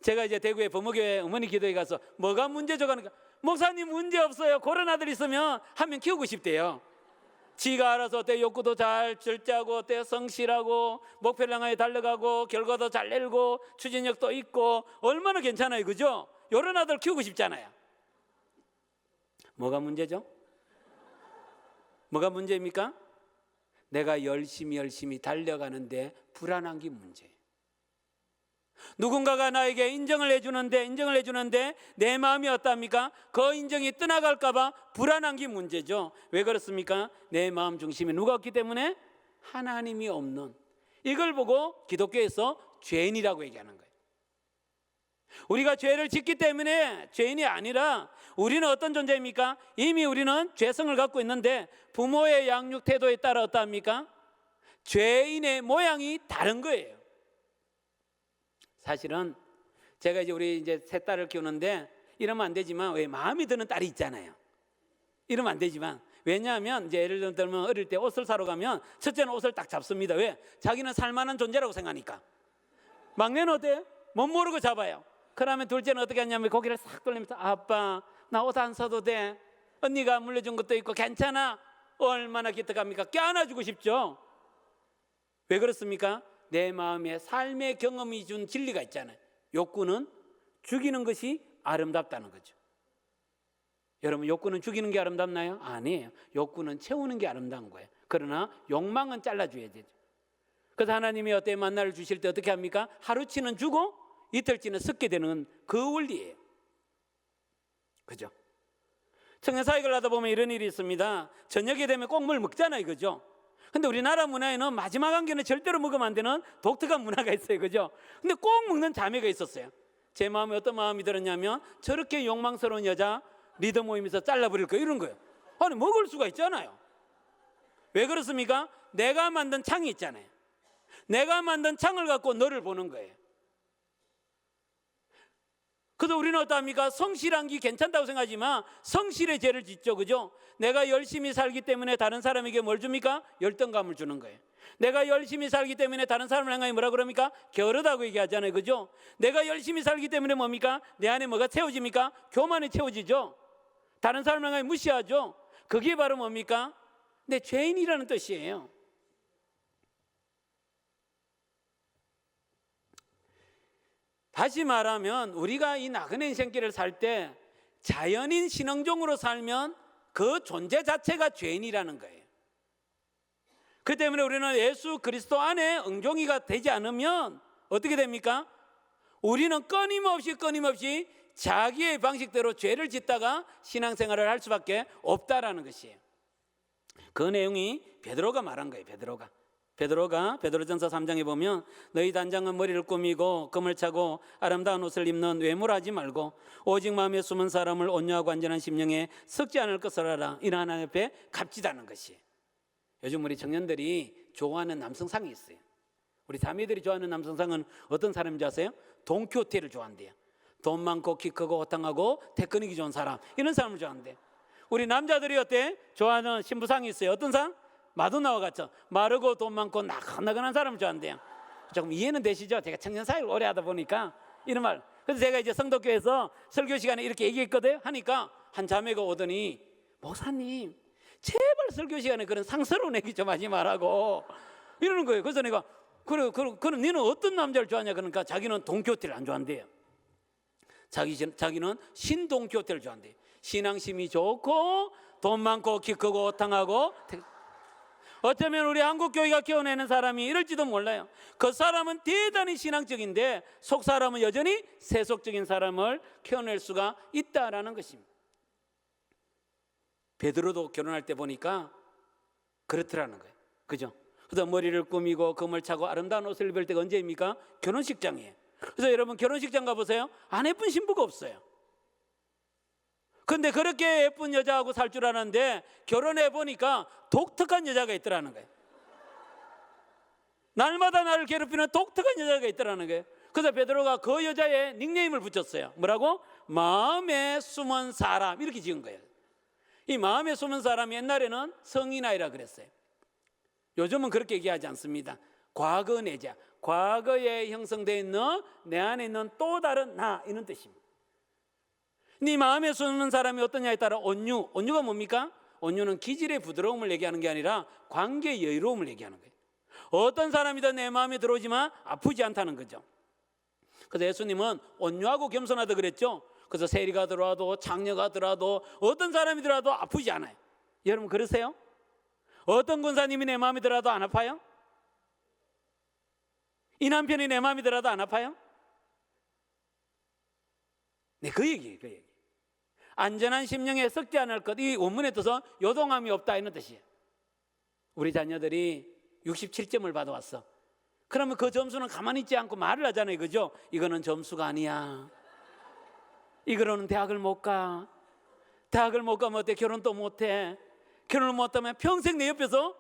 제가 이제 대구의 범어교회 어머니 기도에 가서 뭐가 문제죠? 그러니까 목사님 문제 없어요. 그런 아들 있으면 한 명 키우고 싶대요. 지가 알아서 어때 욕구도 잘 절제하고 어때 성실하고 목표를 향하여 달려가고 결과도 잘 내고 추진력도 있고 얼마나 괜찮아요, 그죠? 이런 아들 키우고 싶잖아요. 뭐가 문제죠? 뭐가 문제입니까? 내가 열심히 달려가는데 불안한 게 문제예요. 누군가가 나에게 인정을 해주는데 내 마음이 어떠합니까? 그 인정이 떠나갈까 봐 불안한 게 문제죠. 왜 그렇습니까? 내 마음 중심에 누가 없기 때문에 하나님이 없는, 이걸 보고 기독교에서 죄인이라고 얘기하는 거예요. 우리가 죄를 짓기 때문에 죄인이 아니라 우리는 어떤 존재입니까? 이미 우리는 죄성을 갖고 있는데 부모의 양육 태도에 따라 어떠합니까? 죄인의 모양이 다른 거예요. 사실은 제가 이제 우리 이제 세 딸을 키우는데 이러면 안 되지만, 왜 마음이 드는 딸이 있잖아요. 이러면 안 되지만, 왜냐하면 이제 예를 들면 어릴 때 옷을 사러 가면 첫째는 옷을 딱 잡습니다. 왜? 자기는 살만한 존재라고 생각하니까. 막내는 어때? 못 모르고 잡아요. 그러면 둘째는 어떻게 하냐면 고개를 싹 돌리면서, 아빠 나 옷 안 사도 돼, 언니가 물려준 것도 있고 괜찮아. 얼마나 기특합니까? 껴안아주고 싶죠. 왜 그렇습니까? 내 마음에 삶의 경험이 준 진리가 있잖아요. 욕구는 죽이는 것이 아름답다는 거죠. 여러분, 욕구는 죽이는 게 아름답나요? 아니에요. 욕구는 채우는 게 아름다운 거예요. 그러나 욕망은 잘라줘야 되죠. 그래서 하나님이 어때 만나를 주실 때 어떻게 합니까? 하루치는 주고 이틀치는 썩게 되는 그 원리예요. 그죠? 청년사역을 하다 보면 이런 일이 있습니다. 저녁이 되면 꼭 뭘 먹잖아요. 그죠? 근데 우리나라 문화에는 마지막 한 끼는 절대로 먹으면 안 되는 독특한 문화가 있어요. 그죠? 근데 꼭 먹는 자매가 있었어요. 제 마음에 어떤 마음이 들었냐면, 저렇게 욕망스러운 여자 리더 모임에서 잘라버릴 거, 이런 거예요. 아니, 먹을 수가 있잖아요. 왜 그렇습니까? 내가 만든 창이 있잖아요. 내가 만든 창을 갖고 너를 보는 거예요. 그래서 우리는 어떠합니까? 성실한 게 괜찮다고 생각하지만 성실의 죄를 짓죠. 그죠? 내가 열심히 살기 때문에 다른 사람에게 뭘 줍니까? 열등감을 주는 거예요. 내가 열심히 살기 때문에 다른 사람을 향하여 뭐라 그럽니까? 게으르다고 얘기하잖아요. 그죠? 내가 열심히 살기 때문에 뭡니까? 내 안에 뭐가 채워집니까? 교만이 채워지죠. 다른 사람을 향하여 무시하죠. 그게 바로 뭡니까? 내 죄인이라는 뜻이에요. 다시 말하면 우리가 이 나그네 인생길을 살 때 자연인 신앙종으로 살면 그 존재 자체가 죄인이라는 거예요. 그 때문에 우리는 예수 그리스도 안에 응종이가 되지 않으면 어떻게 됩니까? 우리는 끊임없이 자기의 방식대로 죄를 짓다가 신앙생활을 할 수밖에 없다라는 것이에요. 그 내용이 베드로가 말한 거예요. 베드로전서 3장에 보면, 너희 단장은 머리를 꾸미고 금을 차고 아름다운 옷을 입는 외모를 하지 말고 오직 마음에 숨은 사람을 온유하고 안전한 심령에 섞지 않을 것을 알아. 이는 하나님 앞에 값지다는 것이에요. 요즘 우리 청년들이 좋아하는 남성상이 있어요. 우리 자매들이 좋아하는 남성상은 어떤 사람인지 아세요? 돈키호테를 좋아한대요. 돈 많고 키 크고 호탕하고 테크닉이 좋은 사람, 이런 사람을 좋아한대요. 우리 남자들이 어때? 좋아하는 신부상이 있어요. 어떤 상? 마도나와 같죠. 마르고 돈 많고 나긋나긋한 사람을 좋아한대요. 조금 이해는 되시죠? 제가 청년사역을 오래 하다 보니까 이런 말. 그래서 제가 이제 성덕교에서 설교 시간에 이렇게 얘기했거든요. 하니까 한 자매가 오더니, 목사님 제발 설교 시간에 그런 상스러운 얘기 좀 하지 말라고 이러는 거예요. 그래서 내가 그럼 너는 어떤 남자를 좋아하냐? 그러니까 자기는 돈키호테를 안 좋아한대요. 자기는 신돈키호테를 좋아한대요. 신앙심이 좋고 돈 많고 키 크고 호탕하고. 어쩌면 우리 한국교회가 키워내는 사람이 이럴지도 몰라요. 그 사람은 대단히 신앙적인데 속 사람은 여전히 세속적인 사람을 키워낼 수가 있다라는 것입니다. 베드로도 결혼할 때 보니까 그렇더라는 거예요. 그죠? 그래서 머리를 꾸미고 금을 차고 아름다운 옷을 입을 때가 언제입니까? 결혼식장이에요. 그래서 여러분, 결혼식장 가보세요. 안 예쁜 신부가 없어요. 근데 그렇게 예쁜 여자하고 살 줄 알았는데 결혼해 보니까 독특한 여자가 있더라는 거예요. 날마다 나를 괴롭히는 독특한 여자가 있더라는 거예요. 그래서 베드로가 그 여자의 닉네임을 붙였어요. 뭐라고? 마음에 숨은 사람, 이렇게 지은 거예요. 이 마음에 숨은 사람이 옛날에는 성인아이라 그랬어요. 요즘은 그렇게 얘기하지 않습니다. 과거 내자, 과거에 형성되어 있는 내 안에 있는 또 다른 나, 이런 뜻입니다. 네 마음에 숨는 사람이 어떠냐에 따라 온유가 뭡니까? 온유는 기질의 부드러움을 얘기하는 게 아니라 관계의 여유로움을 얘기하는 거예요. 어떤 사람이든 내 마음에 들어오지만 아프지 않다는 거죠. 그래서 예수님은 온유하고 겸손하다 그랬죠. 그래서 세리가 들어와도 장녀가 들어와도 어떤 사람이 들어와도 아프지 않아요. 여러분 그러세요? 어떤 권사님이 내 마음에 들어도 안 아파요? 이 남편이 내 마음에 들어도 안 아파요? 네, 그 얘기예요. 그 얘기. 안전한 심령에 썩지 않을 것. 이 원문에 떠서 요동함이 없다 이런 뜻이에요. 우리 자녀들이 67점을 받아왔어. 그러면 그 점수는 가만히 있지 않고 말을 하잖아요. 그죠? 이거는 점수가 아니야. 이거로는 대학을 못 가. 대학을 못 가면 어때? 결혼도 못 해. 결혼을 못 하면 평생 내 옆에서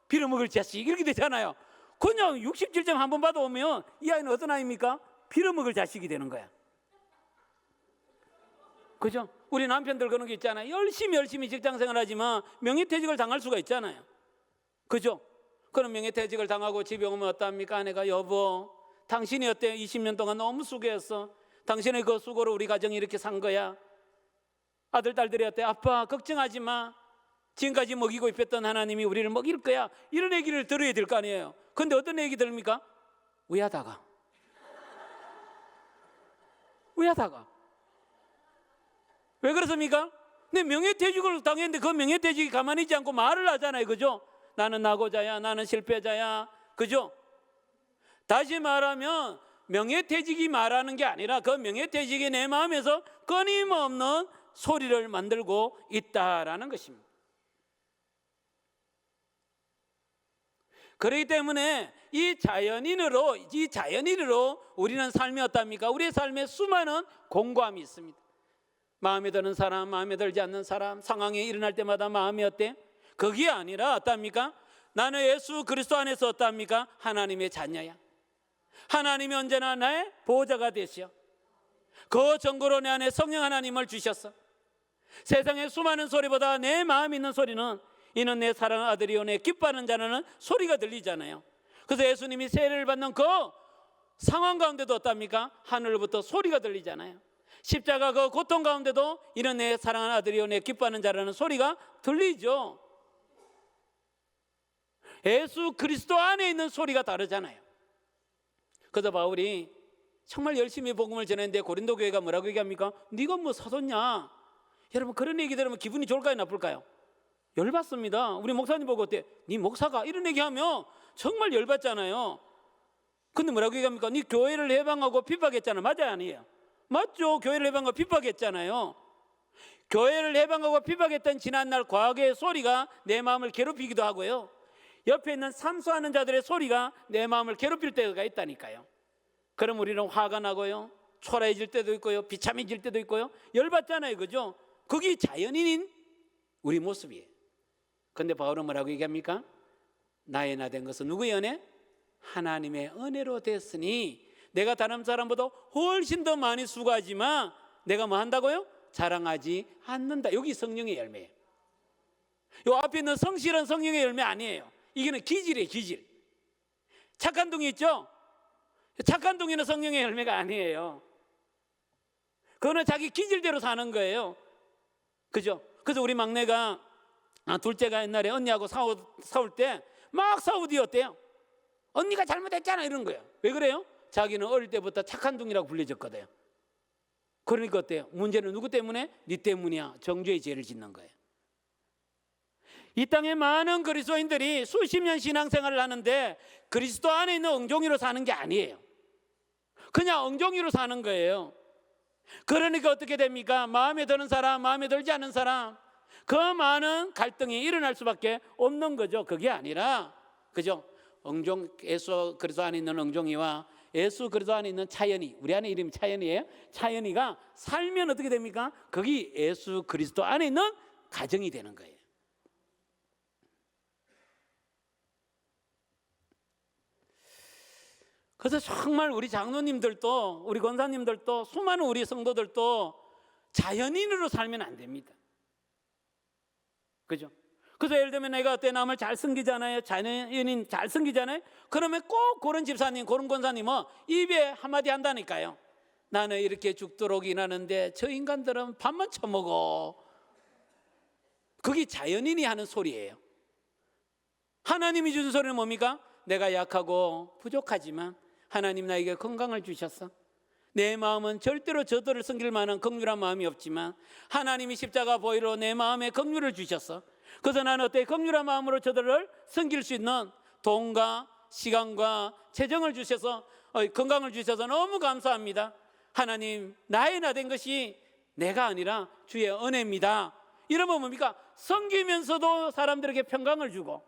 빌어먹을 자식 이렇게 되잖아요. 그냥 67점 한 번 받아오면 이 아이는 어떤 아이입니까? 빌어먹을 자식이 되는 거야. 그죠? 우리 남편들 그런 게 있잖아요. 열심히 직장생활 하지만 명예퇴직을 당할 수가 있잖아요. 그죠? 그럼 명예퇴직을 당하고 집에 오면 어떡합니까? 아내가 여보 당신이 어때요? 20년 동안 너무 수고했어. 당신의 그 수고로 우리 가정이 이렇게 산 거야. 아들 딸들이 어때? 아빠 걱정하지 마. 지금까지 먹이고 입혔던 하나님이 우리를 먹일 거야. 이런 얘기를 들어야 될 거 아니에요. 근데 어떤 얘기 들립니까? 의하다가 왜 그렇습니까? 내 명예퇴직을 당했는데 그 명예퇴직이 가만히 있지 않고 말을 하잖아요. 그죠? 나는 낙오자야, 나는 실패자야. 그죠? 다시 말하면 명예퇴직이 말하는 게 아니라 그 명예퇴직이 내 마음에서 끊임없는 소리를 만들고 있다라는 것입니다. 그렇기 때문에 이 자연인으로 우리는 삶이 어떻습니까? 우리의 삶에 수많은 공고함이 있습니다. 마음에 드는 사람, 마음에 들지 않는 사람, 상황이 일어날 때마다 마음이 어때? 그게 아니라 어떻습니까? 나는 예수 그리스도 안에서 어떻습니까? 하나님의 자녀야. 하나님이 언제나 나의 보호자가 되시오. 그 정고로 내 안에 성령 하나님을 주셨어. 세상의 수많은 소리보다 내 마음에 있는 소리는 이는 내 사랑하는 아들이요 내 기뻐하는 자라는 소리가 들리잖아요. 그래서 예수님이 세례를 받는 그 상황 가운데도 어떻습니까? 하늘로부터 소리가 들리잖아요. 십자가 그 고통 가운데도 이는 내 사랑하는 아들이요 내 기뻐하는 자라는 소리가 들리죠. 예수 그리스도 안에 있는 소리가 다르잖아요. 그래서 바울이 정말 열심히 복음을 전했는데 고린도 교회가 뭐라고 얘기합니까? 네가 뭐 사뒀냐? 여러분 그런 얘기 들으면 기분이 좋을까요 나쁠까요? 열받습니다. 우리 목사님 보고 어때? 네 목사가 이런 얘기하면 정말 열받잖아요. 근데 뭐라고 얘기합니까? 네 교회를 해방하고 핍박했잖아. 맞아요 아니에요? 맞죠. 교회를 해방하고 핍박했잖아요. 교회를 해방하고 핍박했던 지난날 과거의 소리가 내 마음을 괴롭히기도 하고요. 옆에 있는 삼수하는 자들의 소리가 내 마음을 괴롭힐 때가 있다니까요. 그럼 우리는 화가 나고요. 초라해질 때도 있고요. 비참해질 때도 있고요. 열받잖아요. 그죠? 그게 자연인인 우리 모습이에요. 근데 바울은 뭐라고 얘기합니까? 나의 나 된 것은 누구의 은혜? 하나님의 은혜로 됐으니 내가 다른 사람보다 훨씬 더 많이 수고하지만 내가 뭐 한다고요? 자랑하지 않는다. 여기 성령의 열매예요. 이 앞에 있는 성실한 성령의 열매 아니에요. 이게는 기질이에요. 기질. 착한 동이 있죠? 착한 동이는 성령의 열매가 아니에요. 그거는 자기 기질대로 사는 거예요. 그죠? 그래서 우리 막내가 둘째가 옛날에 언니하고 싸울 때 막 싸우디 어때요? 언니가 잘못했잖아 이런 거예요. 왜 그래요? 자기는 어릴 때부터 착한 동이라고 불려졌거든요. 그러니까 어때요? 문제는 누구 때문에? 네 때문이야. 정죄의 죄를 짓는 거예요. 이 땅에 많은 그리스도인들이 수십 년 신앙생활을 하는데 그리스도 안에 있는 엉종이로 사는 게 아니에요. 그냥 엉종이로 사는 거예요. 그러니까 어떻게 됩니까? 마음에 드는 사람, 마음에 들지 않는 사람, 그 많은 갈등이 일어날 수밖에 없는 거죠. 그게 아니라 그죠? 엉종, 예수 그리스도 안에 있는 엉종이와 예수 그리스도 안에 있는 차연이, 우리 안에 이름이 차연이에요. 차연이가 살면 어떻게 됩니까? 거기 예수 그리스도 안에 있는 가정이 되는 거예요. 그래서 정말 우리 장로님들도 우리 권사님들도 수많은 우리 성도들도 자연인으로 살면 안 됩니다. 그죠? 그래서 예를 들면 내가 어때 남을 잘 섬기잖아요. 자연인 잘 섬기잖아요. 그러면 꼭 그런 집사님, 그런 권사님은 입에 한마디 한다니까요. 나는 이렇게 죽도록 일하는데 저 인간들은 밥만 처먹어. 그게 자연인이 하는 소리예요. 하나님이 주신 소리는 뭡니까? 내가 약하고 부족하지만 하나님 나에게 건강을 주셨어. 내 마음은 절대로 저들을 섬길 만한 긍휼한 마음이 없지만 하나님이 십자가 보혈로 내 마음에 긍휼을 주셔서 그래서 나는 어때 긍휼한 마음으로 저들을 섬길 수 있는 돈과 시간과 재정을 주셔서 건강을 주셔서 너무 감사합니다. 하나님 나의 나 된 것이 내가 아니라 주의 은혜입니다. 이러면 뭡니까? 섬기면서도 사람들에게 평강을 주고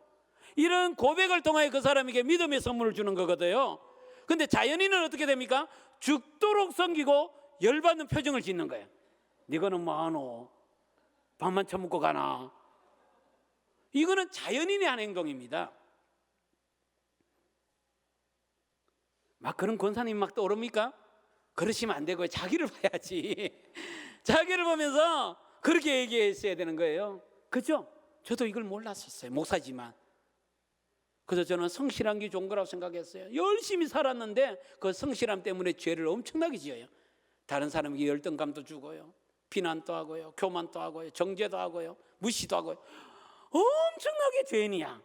이런 고백을 통하여 그 사람에게 믿음의 선물을 주는 거거든요. 근데 자연인은 어떻게 됩니까? 죽도록 섬기고 열받는 표정을 짓는 거예요. 네거는 뭐하노? 밥만 처먹고 가나? 이거는 자연인의 한 행동입니다. 막 그런 권사님 막 떠오릅니까? 그러시면 안 되고요. 자기를 봐야지. 자기를 보면서 그렇게 얘기했어야 되는 거예요. 그죠? 저도 이걸 몰랐었어요. 목사지만. 그래서 저는 성실한 게 좋은 거라고 생각했어요. 열심히 살았는데 그 성실함 때문에 죄를 엄청나게 지어요. 다른 사람에게 열등감도 주고요, 비난도 하고요, 교만도 하고요, 정죄도 하고요, 무시도 하고요. 엄청나게 죄인이야.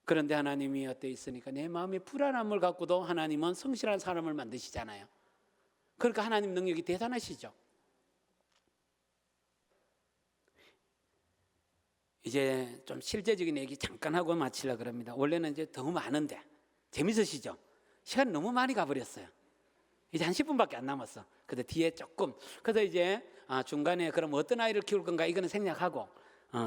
그런데 하나님이 어때 있으니까 내 마음의 불안함을 갖고도 하나님은 성실한 사람을 만드시잖아요. 그러니까 하나님 능력이 대단하시죠. 이제 좀 실제적인 얘기 잠깐 하고 마치려고 합니다. 원래는 이제 너무 많은데 재밌으시죠? 시간 너무 많이 가버렸어요. 이제 한 10분밖에 안 남았어. 근데 뒤에 조금 그래서 이제 중간에 그럼 어떤 아이를 키울 건가 이거는 생략하고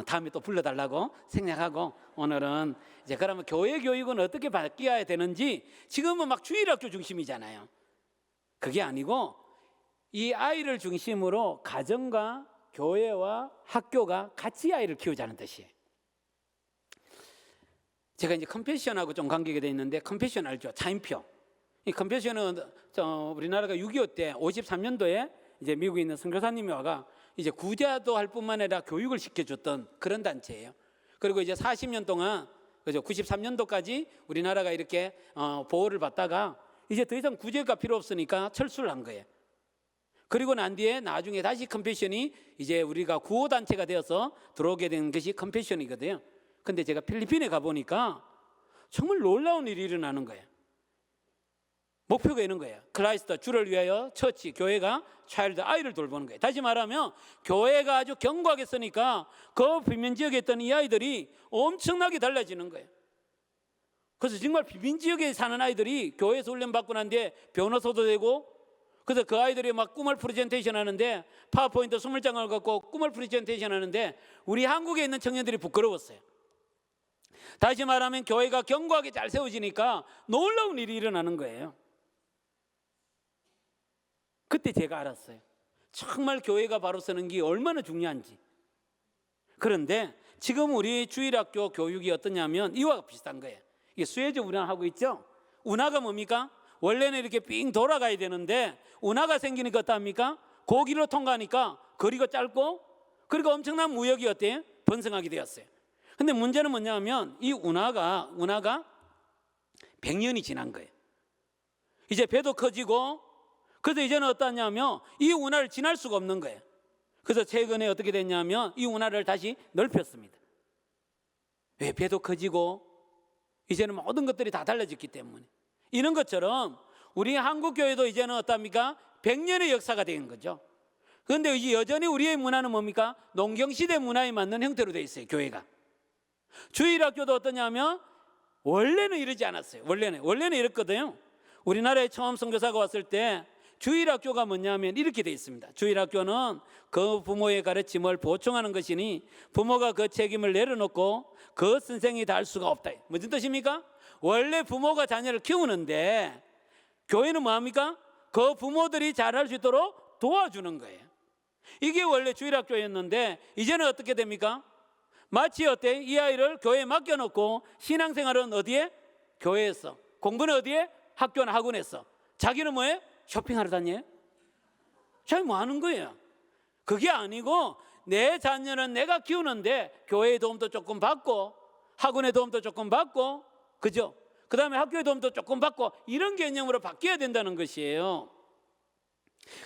다음에 또 불러달라고 생략하고 오늘은 이제 그러면 교회 교육은 어떻게 바뀌어야 되는지 지금은 막 주일학교 중심이잖아요. 그게 아니고 이 아이를 중심으로 가정과 교회와 학교가 같이 아이를 키우자는 뜻이에요. 제가 이제 컴패션하고 좀 관계가 돼 있는데 컴패션 알죠? 차인표. 이 컴패션은 우리나라가 6.25 때 53년도에 이제 미국에 있는 선교사님이 와가 이제 구제도 할 뿐만 아니라 교육을 시켜줬던 그런 단체예요. 그리고 이제 40년 동안 그죠? 93년도까지 우리나라가 이렇게 보호를 받다가 이제 더 이상 구제가 필요 없으니까 철수를 한 거예요. 그리고 난 뒤에 나중에 다시 컴패션이 이제 우리가 구호단체가 되어서 들어오게 된 것이 컴패션이거든요. 근데 제가 필리핀에 가보니까 정말 놀라운 일이 일어나는 거예요. 목표가 있는 거예요. 크라이스트 주를 위하여 처치 교회가 차일드 아이를 돌보는 거예요. 다시 말하면 교회가 아주 견고하게 쓰니까 그 비민 지역에 있던 이 아이들이 엄청나게 달라지는 거예요. 그래서 정말 비민 지역에 사는 아이들이 교회에서 훈련 받고 난 뒤에 변호사도 되고 그래서 그 아이들이 막 꿈을 프레젠테이션 하는데 파워포인트 20장을 갖고 꿈을 프레젠테이션 하는데 우리 한국에 있는 청년들이 부끄러웠어요. 다시 말하면 교회가 견고하게 잘 세워지니까 놀라운 일이 일어나는 거예요. 그때 제가 알았어요. 정말 교회가 바로 서는 게 얼마나 중요한지. 그런데 지금 우리 주일학교 교육이 어떠냐면 이와 비슷한 거예요. 이게 수혜제 운항하고 있죠. 운하가 뭡니까? 원래는 이렇게 삥 돌아가야 되는데 운하가 생기니까 어떡합니까? 고기로 통과하니까 거리가 짧고 그리고 엄청난 무역이 어때요? 번성하게 되었어요. 근데 문제는 뭐냐면 이 운하가 100년이 지난 거예요. 이제 배도 커지고 그래서 이제는 어떠냐면 이 운하를 지날 수가 없는 거예요. 그래서 최근에 어떻게 됐냐면 이 운하를 다시 넓혔습니다. 왜? 배도 커지고 이제는 모든 것들이 다 달라졌기 때문에. 이런 것처럼 우리 한국교회도 이제는 어떻습니까? 100년의 역사가 된 거죠. 그런데 이제 여전히 우리의 문화는 뭡니까? 농경시대 문화에 맞는 형태로 되어 있어요. 교회가. 주일학교도 어떠냐면 원래는 이러지 않았어요. 원래는 이랬거든요. 우리나라에 처음 선교사가 왔을 때 주일학교가 뭐냐면 이렇게 되어 있습니다. 주일학교는 그 부모의 가르침을 보충하는 것이니 부모가 그 책임을 내려놓고 그 선생이 다 할 수가 없다. 무슨 뜻입니까? 원래 부모가 자녀를 키우는데 교회는 뭐합니까? 그 부모들이 잘할 수 있도록 도와주는 거예요. 이게 원래 주일학교였는데 이제는 어떻게 됩니까? 마치 어때? 이 아이를 교회에 맡겨놓고 신앙생활은 어디에? 교회에서. 공부는 어디에? 학교나 학원에서. 자기는 뭐해? 쇼핑하러 다녀요? 자기 뭐 하는 거예요? 그게 아니고 내 자녀는 내가 키우는데 교회의 도움도 조금 받고 학원의 도움도 조금 받고 그죠? 그 다음에 학교의 도움도 조금 받고 이런 개념으로 바뀌어야 된다는 것이에요.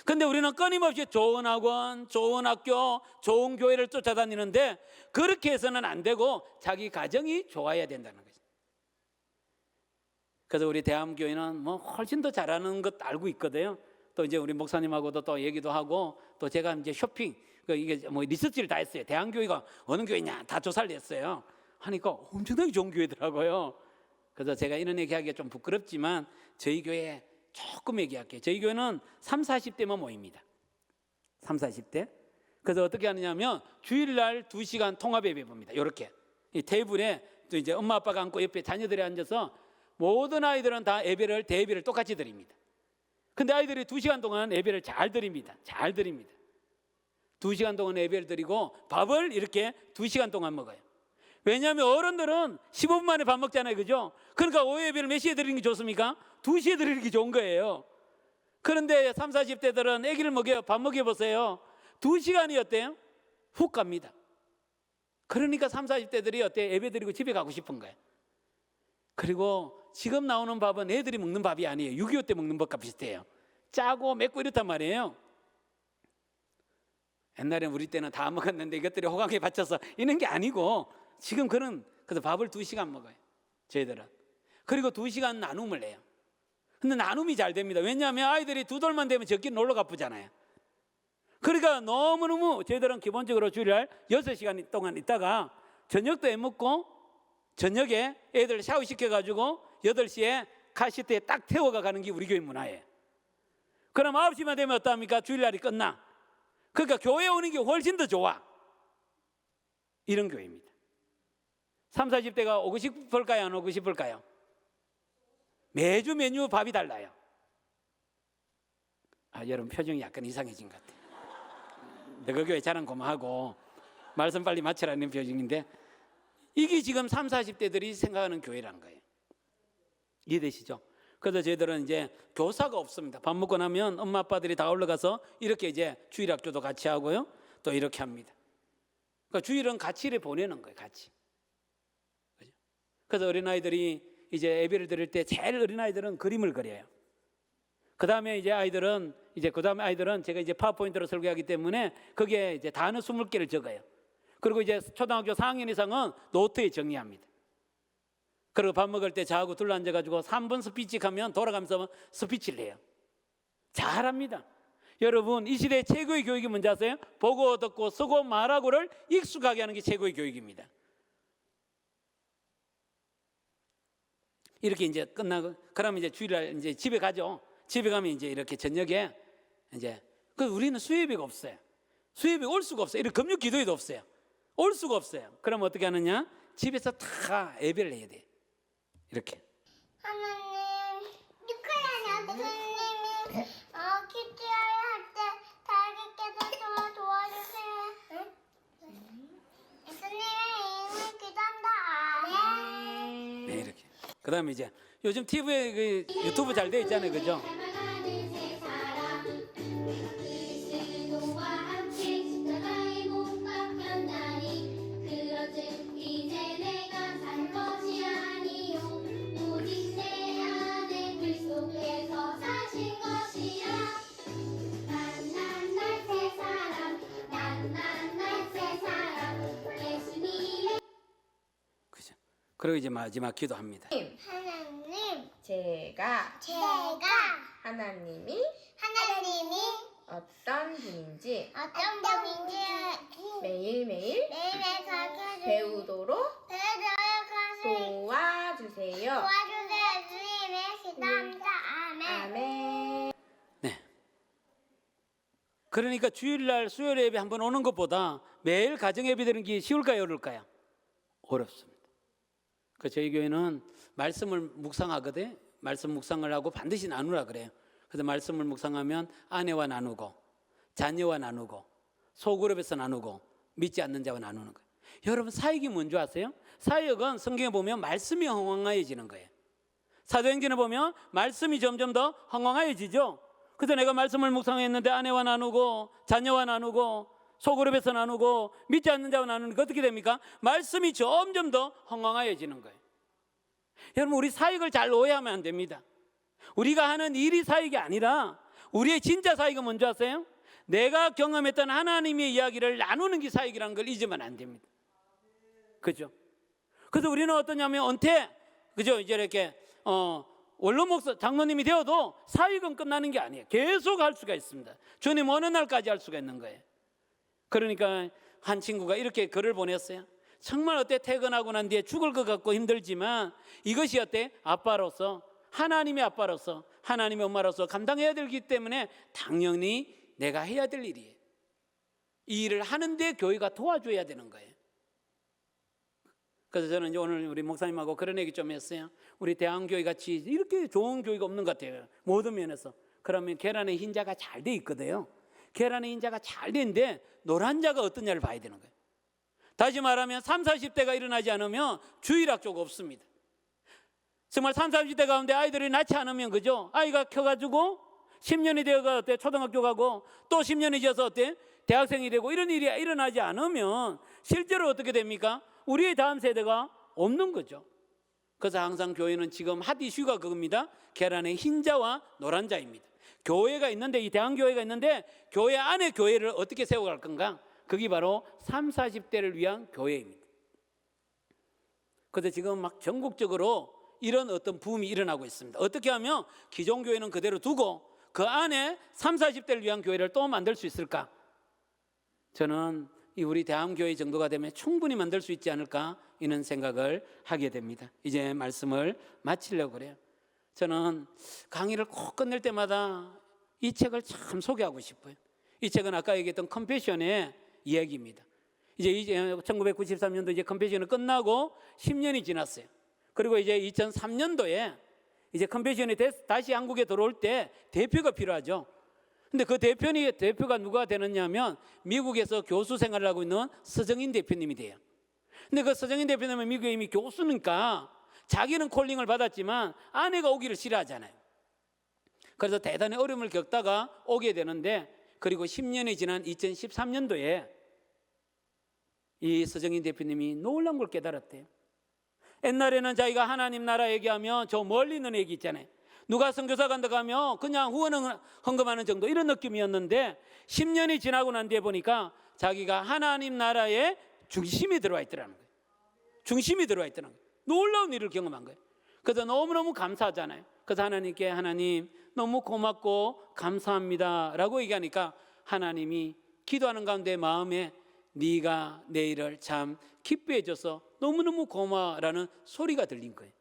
근데 우리는 끊임없이 좋은 학원, 좋은 학교, 좋은 교회를 쫓아다니는데 그렇게 해서는 안 되고 자기 가정이 좋아야 된다는 거죠. 그래서 우리 대암교회는 뭐 훨씬 더 잘하는 것 알고 있거든요. 또 이제 우리 목사님하고도 또 얘기도 하고, 또 제가 이제 쇼핑, 이게 뭐 리서치를 다 했어요. 대암교회가 어느 교회냐 다 조사를 했어요. 하니까 엄청나게 좋은 교회더라고요. 그래서 제가 이런 얘기하기가 좀 부끄럽지만 저희 교회 조금 얘기할게요. 저희 교회는 3, 40대만 모입니다. 3, 40대. 그래서 어떻게 하느냐면 주일날 2시간 통합 예배 봅니다. 이렇게 이 테이블에 또 이제 엄마 아빠가 앉고 옆에 자녀들이 앉아서 모든 아이들은 다 예배를 대예배를 똑같이 드립니다. 근데 아이들이 2시간 동안 예배를 잘 드립니다. 잘 드립니다. 2시간 동안 예배를 드리고 밥을 이렇게 2시간 동안 먹어요. 왜냐하면 어른들은 15분 만에 밥 먹잖아요, 그죠? 그러니까 오후 예배를 몇 시에 드리는 게 좋습니까? 2시에 드리는 게 좋은 거예요. 그런데 3, 40대들은 아기를 먹여요. 밥 먹여보세요. 2시간이 어때요? 훅 갑니다. 그러니까 3, 40대들이 어때요? 예배 드리고 집에 가고 싶은 거예요. 그리고 지금 나오는 밥은 애들이 먹는 밥이 아니에요. 6.25 때 먹는 밥과 비슷해요. 짜고 맵고 이렇단 말이에요. 옛날에 우리 때는 다 먹었는데 이것들이 호강에 받쳐서 이런 게 아니고 지금 그래서 밥을 2시간 먹어요. 저희들은. 그리고 2시간 나눔을 해요. 근데 나눔이 잘 됩니다. 왜냐하면 아이들이 2돌만 되면 저끼리 놀러 가쁘잖아요. 그러니까 너무너무 저희들은 기본적으로 주일날 6시간 동안 있다가 저녁도 해 먹고 저녁에 애들 샤워시켜가지고 8시에 카시트에 딱 태워가 가는 게 우리 교회 문화예요. 그럼 9시만 되면 어떡합니까? 주일날이 끝나. 그러니까 교회 오는 게 훨씬 더 좋아. 이런 교회입니다. 3, 40대가 오고 싶을까요? 안 오고 싶을까요? 매주 메뉴 밥이 달라요. 여러분 표정이 약간 이상해진 것 같아요. 너가 교회 자랑 고마하고 말씀 빨리 마치라는 표정인데 이게 지금 3, 40대들이 생각하는 교회라는 거예요. 이해되시죠? 그래서 저희들은 이제 교사가 없습니다. 밥 먹고 나면 엄마 아빠들이 다 올라가서 이렇게 이제 주일학교도 같이 하고요. 또 이렇게 합니다. 그러니까 주일은 같이 이렇게 보내는 거예요. 같이. 그죠? 그래서 어린아이들이 이제 예배를 드릴 때 제일 어린아이들은 그림을 그려요. 그 다음에 아이들은 제가 이제 파워포인트로 설계하기 때문에 거기에 이제 단어 20개를 적어요. 그리고 이제 초등학교 4학년 이상은 노트에 정리합니다. 그리고 밥 먹을 때 저하고 둘러 앉아가지고 3분 스피치 하면 돌아가면서 스피치를 해요. 잘합니다. 여러분 이 시대의 최고의 교육이 뭔지 아세요? 보고 듣고 쓰고 말하고를 익숙하게 하는 게 최고의 교육입니다. 이렇게 이제 끝나고 그러면 이제 주일날 이제 집에 가죠. 집에 가면 이제 이렇게 저녁에 이제 우리는 수요예배가 없어요. 수요예배 올 수가 없어요. 이렇게 금요 기도회도 없어요. 올 수가 없어요. 그럼 어떻게 하느냐? 집에서 다 예배를 해야 돼. 이렇게. 하나님, 유크라냐 선생님이 큐티아이 할때 달기께서 도와주세요. 예수님의 이름을 기도한다. 네, 이렇게. 그다음에 이제 요즘 TV에 유튜브 잘 돼 있잖아요, 그죠? 그죠? 그리고 이제 마지막 기도합니다. 하나님, 제가 하나님이 어떤 분인지 어떤 분인지 매일매일 매일매일 가르쳐주세요. 배우도록 도와주세요. 도와주세요. 예수님의 기도합니다. 아멘. 아멘. 네. 그러니까 주일날 수요일 예배 한번 오는 것보다 매일 가정 예배 드리는 게 쉬울까요, 어려울까요? 어렵습니다. 그 저희 교회는 말씀을 묵상하거든. 말씀 묵상을 하고 반드시 나누라 그래요. 그래서 말씀을 묵상하면 아내와 나누고 자녀와 나누고 소그룹에서 나누고 믿지 않는 자와 나누는 거예요. 여러분 사역이 뭔지 아세요? 사역은 성경에 보면 말씀이 흥황하여지는 거예요. 사도행전에 보면 말씀이 점점 더 흥황하여지죠. 그래서 내가 말씀을 묵상했는데 아내와 나누고 자녀와 나누고 소그룹에서 나누고 믿지 않는 자와 나누니까 어떻게 됩니까? 말씀이 점점 더 흥황하여지는 거예요. 여러분 우리 사역을 잘 오해하면 안 됩니다. 우리가 하는 일이 사역이 아니라 우리의 진짜 사역은 뭔지 아세요? 내가 경험했던 하나님의 이야기를 나누는 게 사역이라는 걸 잊으면 안 됩니다. 그죠? 그래서 우리는 어떠냐면 그죠? 이제 이렇게 원로 목사 장로님이 되어도 사역은 끝나는 게 아니에요. 계속 할 수가 있습니다. 주님 어느 날까지 할 수가 있는 거예요. 그러니까 한 친구가 이렇게 글을 보냈어요. 정말 어때 퇴근하고 난 뒤에 죽을 것 같고 힘들지만 이것이 어때 아빠로서 하나님의 아빠로서 하나님의 엄마로서 감당해야 되기 때문에 당연히 내가 해야 될 일이에요. 이 일을 하는데 교회가 도와줘야 되는 거예요. 그래서 저는 이제 오늘 우리 목사님하고 그런 얘기 좀 했어요. 우리 대한교회 같이 이렇게 좋은 교회가 없는 것 같아요. 모든 면에서. 그러면 계란의 흰자가 잘 돼 있거든요. 계란의 흰자가 잘 되는데 노란 자가 어떠냐를 봐야 되는 거예요. 다시 말하면 30, 40대가 일어나지 않으면 주일학교가 없습니다. 정말 30, 40대 가운데 아이들이 낳지 않으면 그죠? 아이가 커가지고 10년이 되어가 어때? 초등학교 가고 또 10년이 지어서 어때? 대학생이 되고 이런 일이 일어나지 않으면 실제로 어떻게 됩니까? 우리의 다음 세대가 없는 거죠. 그래서 항상 교회는 지금 핫 이슈가 그겁니다. 계란의 흰자와 노란 자입니다. 교회가 있는데 이 대한교회가 있는데 교회 안에 교회를 어떻게 세워갈 건가? 그게 바로 30, 40대를 위한 교회입니다. 그래서 지금 막 전국적으로 이런 어떤 붐이 일어나고 있습니다. 어떻게 하면 기존 교회는 그대로 두고 그 안에 30, 40대를 위한 교회를 또 만들 수 있을까? 저는 이 우리 대한교회 정도가 되면 충분히 만들 수 있지 않을까 이런 생각을 하게 됩니다. 이제 말씀을 마치려고 그래요. 저는 강의를 꼭 끝낼 때마다 이 책을 참 소개하고 싶어요. 이 책은 아까 얘기했던 컴패션의 이야기입니다. 이제 1993년도 이제 컴패션이 끝나고 10년이 지났어요. 그리고 이제 2003년도에 이제 컴패션이 다시 한국에 들어올 때 대표가 필요하죠. 근데 그 대표가 누가 되느냐면 미국에서 교수 생활을 하고 있는 서정인 대표님이 돼요. 근데 그 서정인 대표님은 미국에 이미 교수니까 자기는 콜링을 받았지만 아내가 오기를 싫어하잖아요. 그래서 대단히 어려움을 겪다가 오게 되는데 그리고 10년이 지난 2013년도에 이 서정인 대표님이 놀라운 걸 깨달았대요. 옛날에는 자기가 하나님 나라 얘기하면 저 멀리 있는 얘기 있잖아요. 누가 선교사 간다 가면 그냥 후원 헌금하는 정도 이런 느낌이었는데 10년이 지나고 난 뒤에 보니까 자기가 하나님 나라의 중심이 들어와 있더라는 거예요. 중심이 들어와 있더라는 거예요. 놀라운 일을 경험한 거예요. 그래서 너무너무 감사하잖아요. 그래서 하나님께 하나님 너무 고맙고 감사합니다 라고 얘기하니까 하나님이 기도하는 가운데 마음에 네가 내 일을 참 기뻐해 줘서 너무너무 고마워라는 소리가 들린 거예요.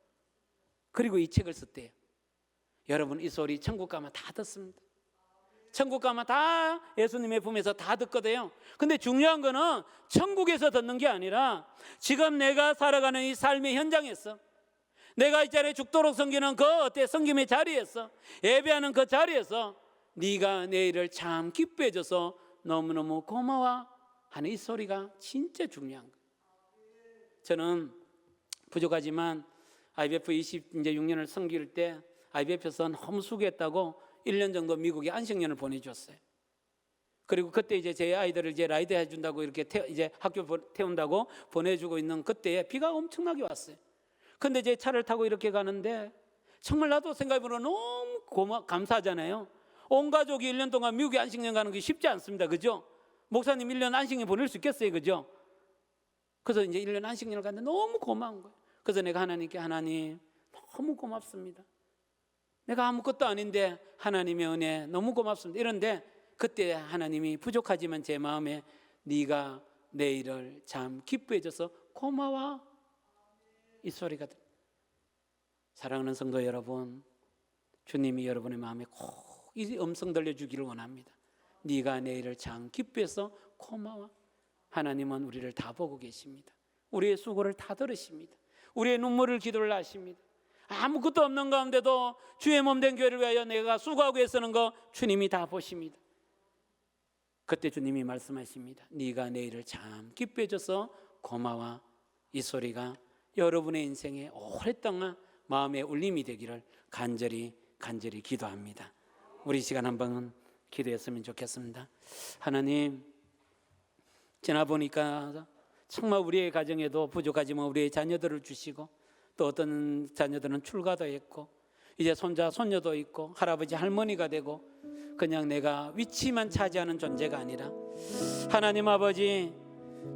그리고 이 책을 썼대요. 여러분 이 소리 천국 가면 다 듣습니다. 천국 가면 다 예수님의 품에서 다 듣거든요. 근데 중요한 거는 천국에서 듣는 게 아니라 지금 내가 살아가는 이 삶의 현장에서 내가 이 자리에 죽도록 섬기는 그 어때 섬김의 자리에서 예배하는 그 자리에서 네가 내 일을 참 기뻐해 줘서 너무너무 고마워 하는 이 소리가 진짜 중요한 거예요. 저는 부족하지만 IBF 26년을 섬길 때 IBF에서 너무 수고했다고 1년 정도 미국에 안식년을 보내줬어요. 그리고 그때 이제 제 아이들을 이제 라이드 해준다고 이렇게 이제 학교 태운다고 보내주고 있는 그때에 비가 엄청나게 왔어요. 근데 제 차를 타고 이렇게 가는데 정말 나도 생각해보면 너무 감사하잖아요. 온 가족이 1년 동안 미국에 안식년 가는 게 쉽지 않습니다. 그죠? 목사님 1년 안식년 보낼 수 있겠어요. 그죠? 그래서 이제 1년 안식년을 갔는데 너무 고마운 거예요. 그래서 내가 하나님께 하나님 너무 고맙습니다. 내가 아무것도 아닌데 하나님의 은혜 너무 고맙습니다. 이런데 그때 하나님이 부족하지만 제 마음에 네가 내 일을 참 기뻐해 줘서 고마워 이 소리가 들려. 사랑하는 성도 여러분, 주님이 여러분의 마음에 꼭 이 음성 들려주기를 원합니다. 네가 내 일을 참 기뻐해서 고마워. 하나님은 우리를 다 보고 계십니다. 우리의 수고를 다 들으십니다. 우리의 눈물을 기도를 하십니다. 아무것도 없는 가운데도 주의 몸된 교회를 위하여 내가 수고하고 애쓰는 거 주님이 다 보십니다. 그때 주님이 말씀하십니다. 네가 내 일을 참 기뻐해 줘서 고마워. 이 소리가 여러분의 인생에 오랫동안 마음의 울림이 되기를 간절히 기도합니다. 우리 시간 한번 기도했으면 좋겠습니다. 하나님, 지나보니까 정말 우리의 가정에도 부족하지만 우리의 자녀들을 주시고 또 어떤 자녀들은 출가도 했고 이제 손자 손녀도 있고 할아버지 할머니가 되고 그냥 내가 위치만 차지하는 존재가 아니라 하나님 아버지,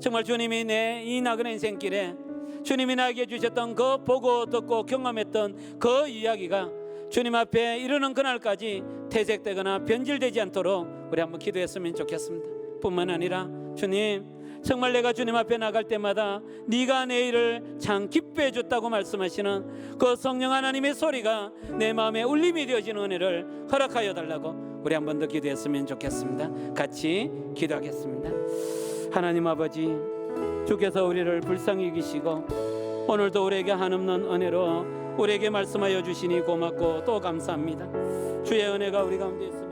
정말 주님이 내 이 나그네 인생길에 주님이 나에게 주셨던 그 보고 듣고 경험했던 그 이야기가 주님 앞에 이르는 그날까지 퇴색되거나 변질되지 않도록 우리 한번 기도했으면 좋겠습니다. 뿐만 아니라 주님, 정말 내가 주님 앞에 나갈 때마다 네가 내 일을 참 기뻐해 줬다고 말씀하시는 그 성령 하나님의 소리가 내 마음에 울림이 되어지는 은혜를 허락하여 달라고 우리 한 번 더 기도했으면 좋겠습니다. 같이 기도하겠습니다. 하나님 아버지, 주께서 우리를 불쌍히 여기시고 오늘도 우리에게 한없는 은혜로 우리에게 말씀하여 주시니 고맙고 또 감사합니다. 주의 은혜가 우리 가운데 있습니다.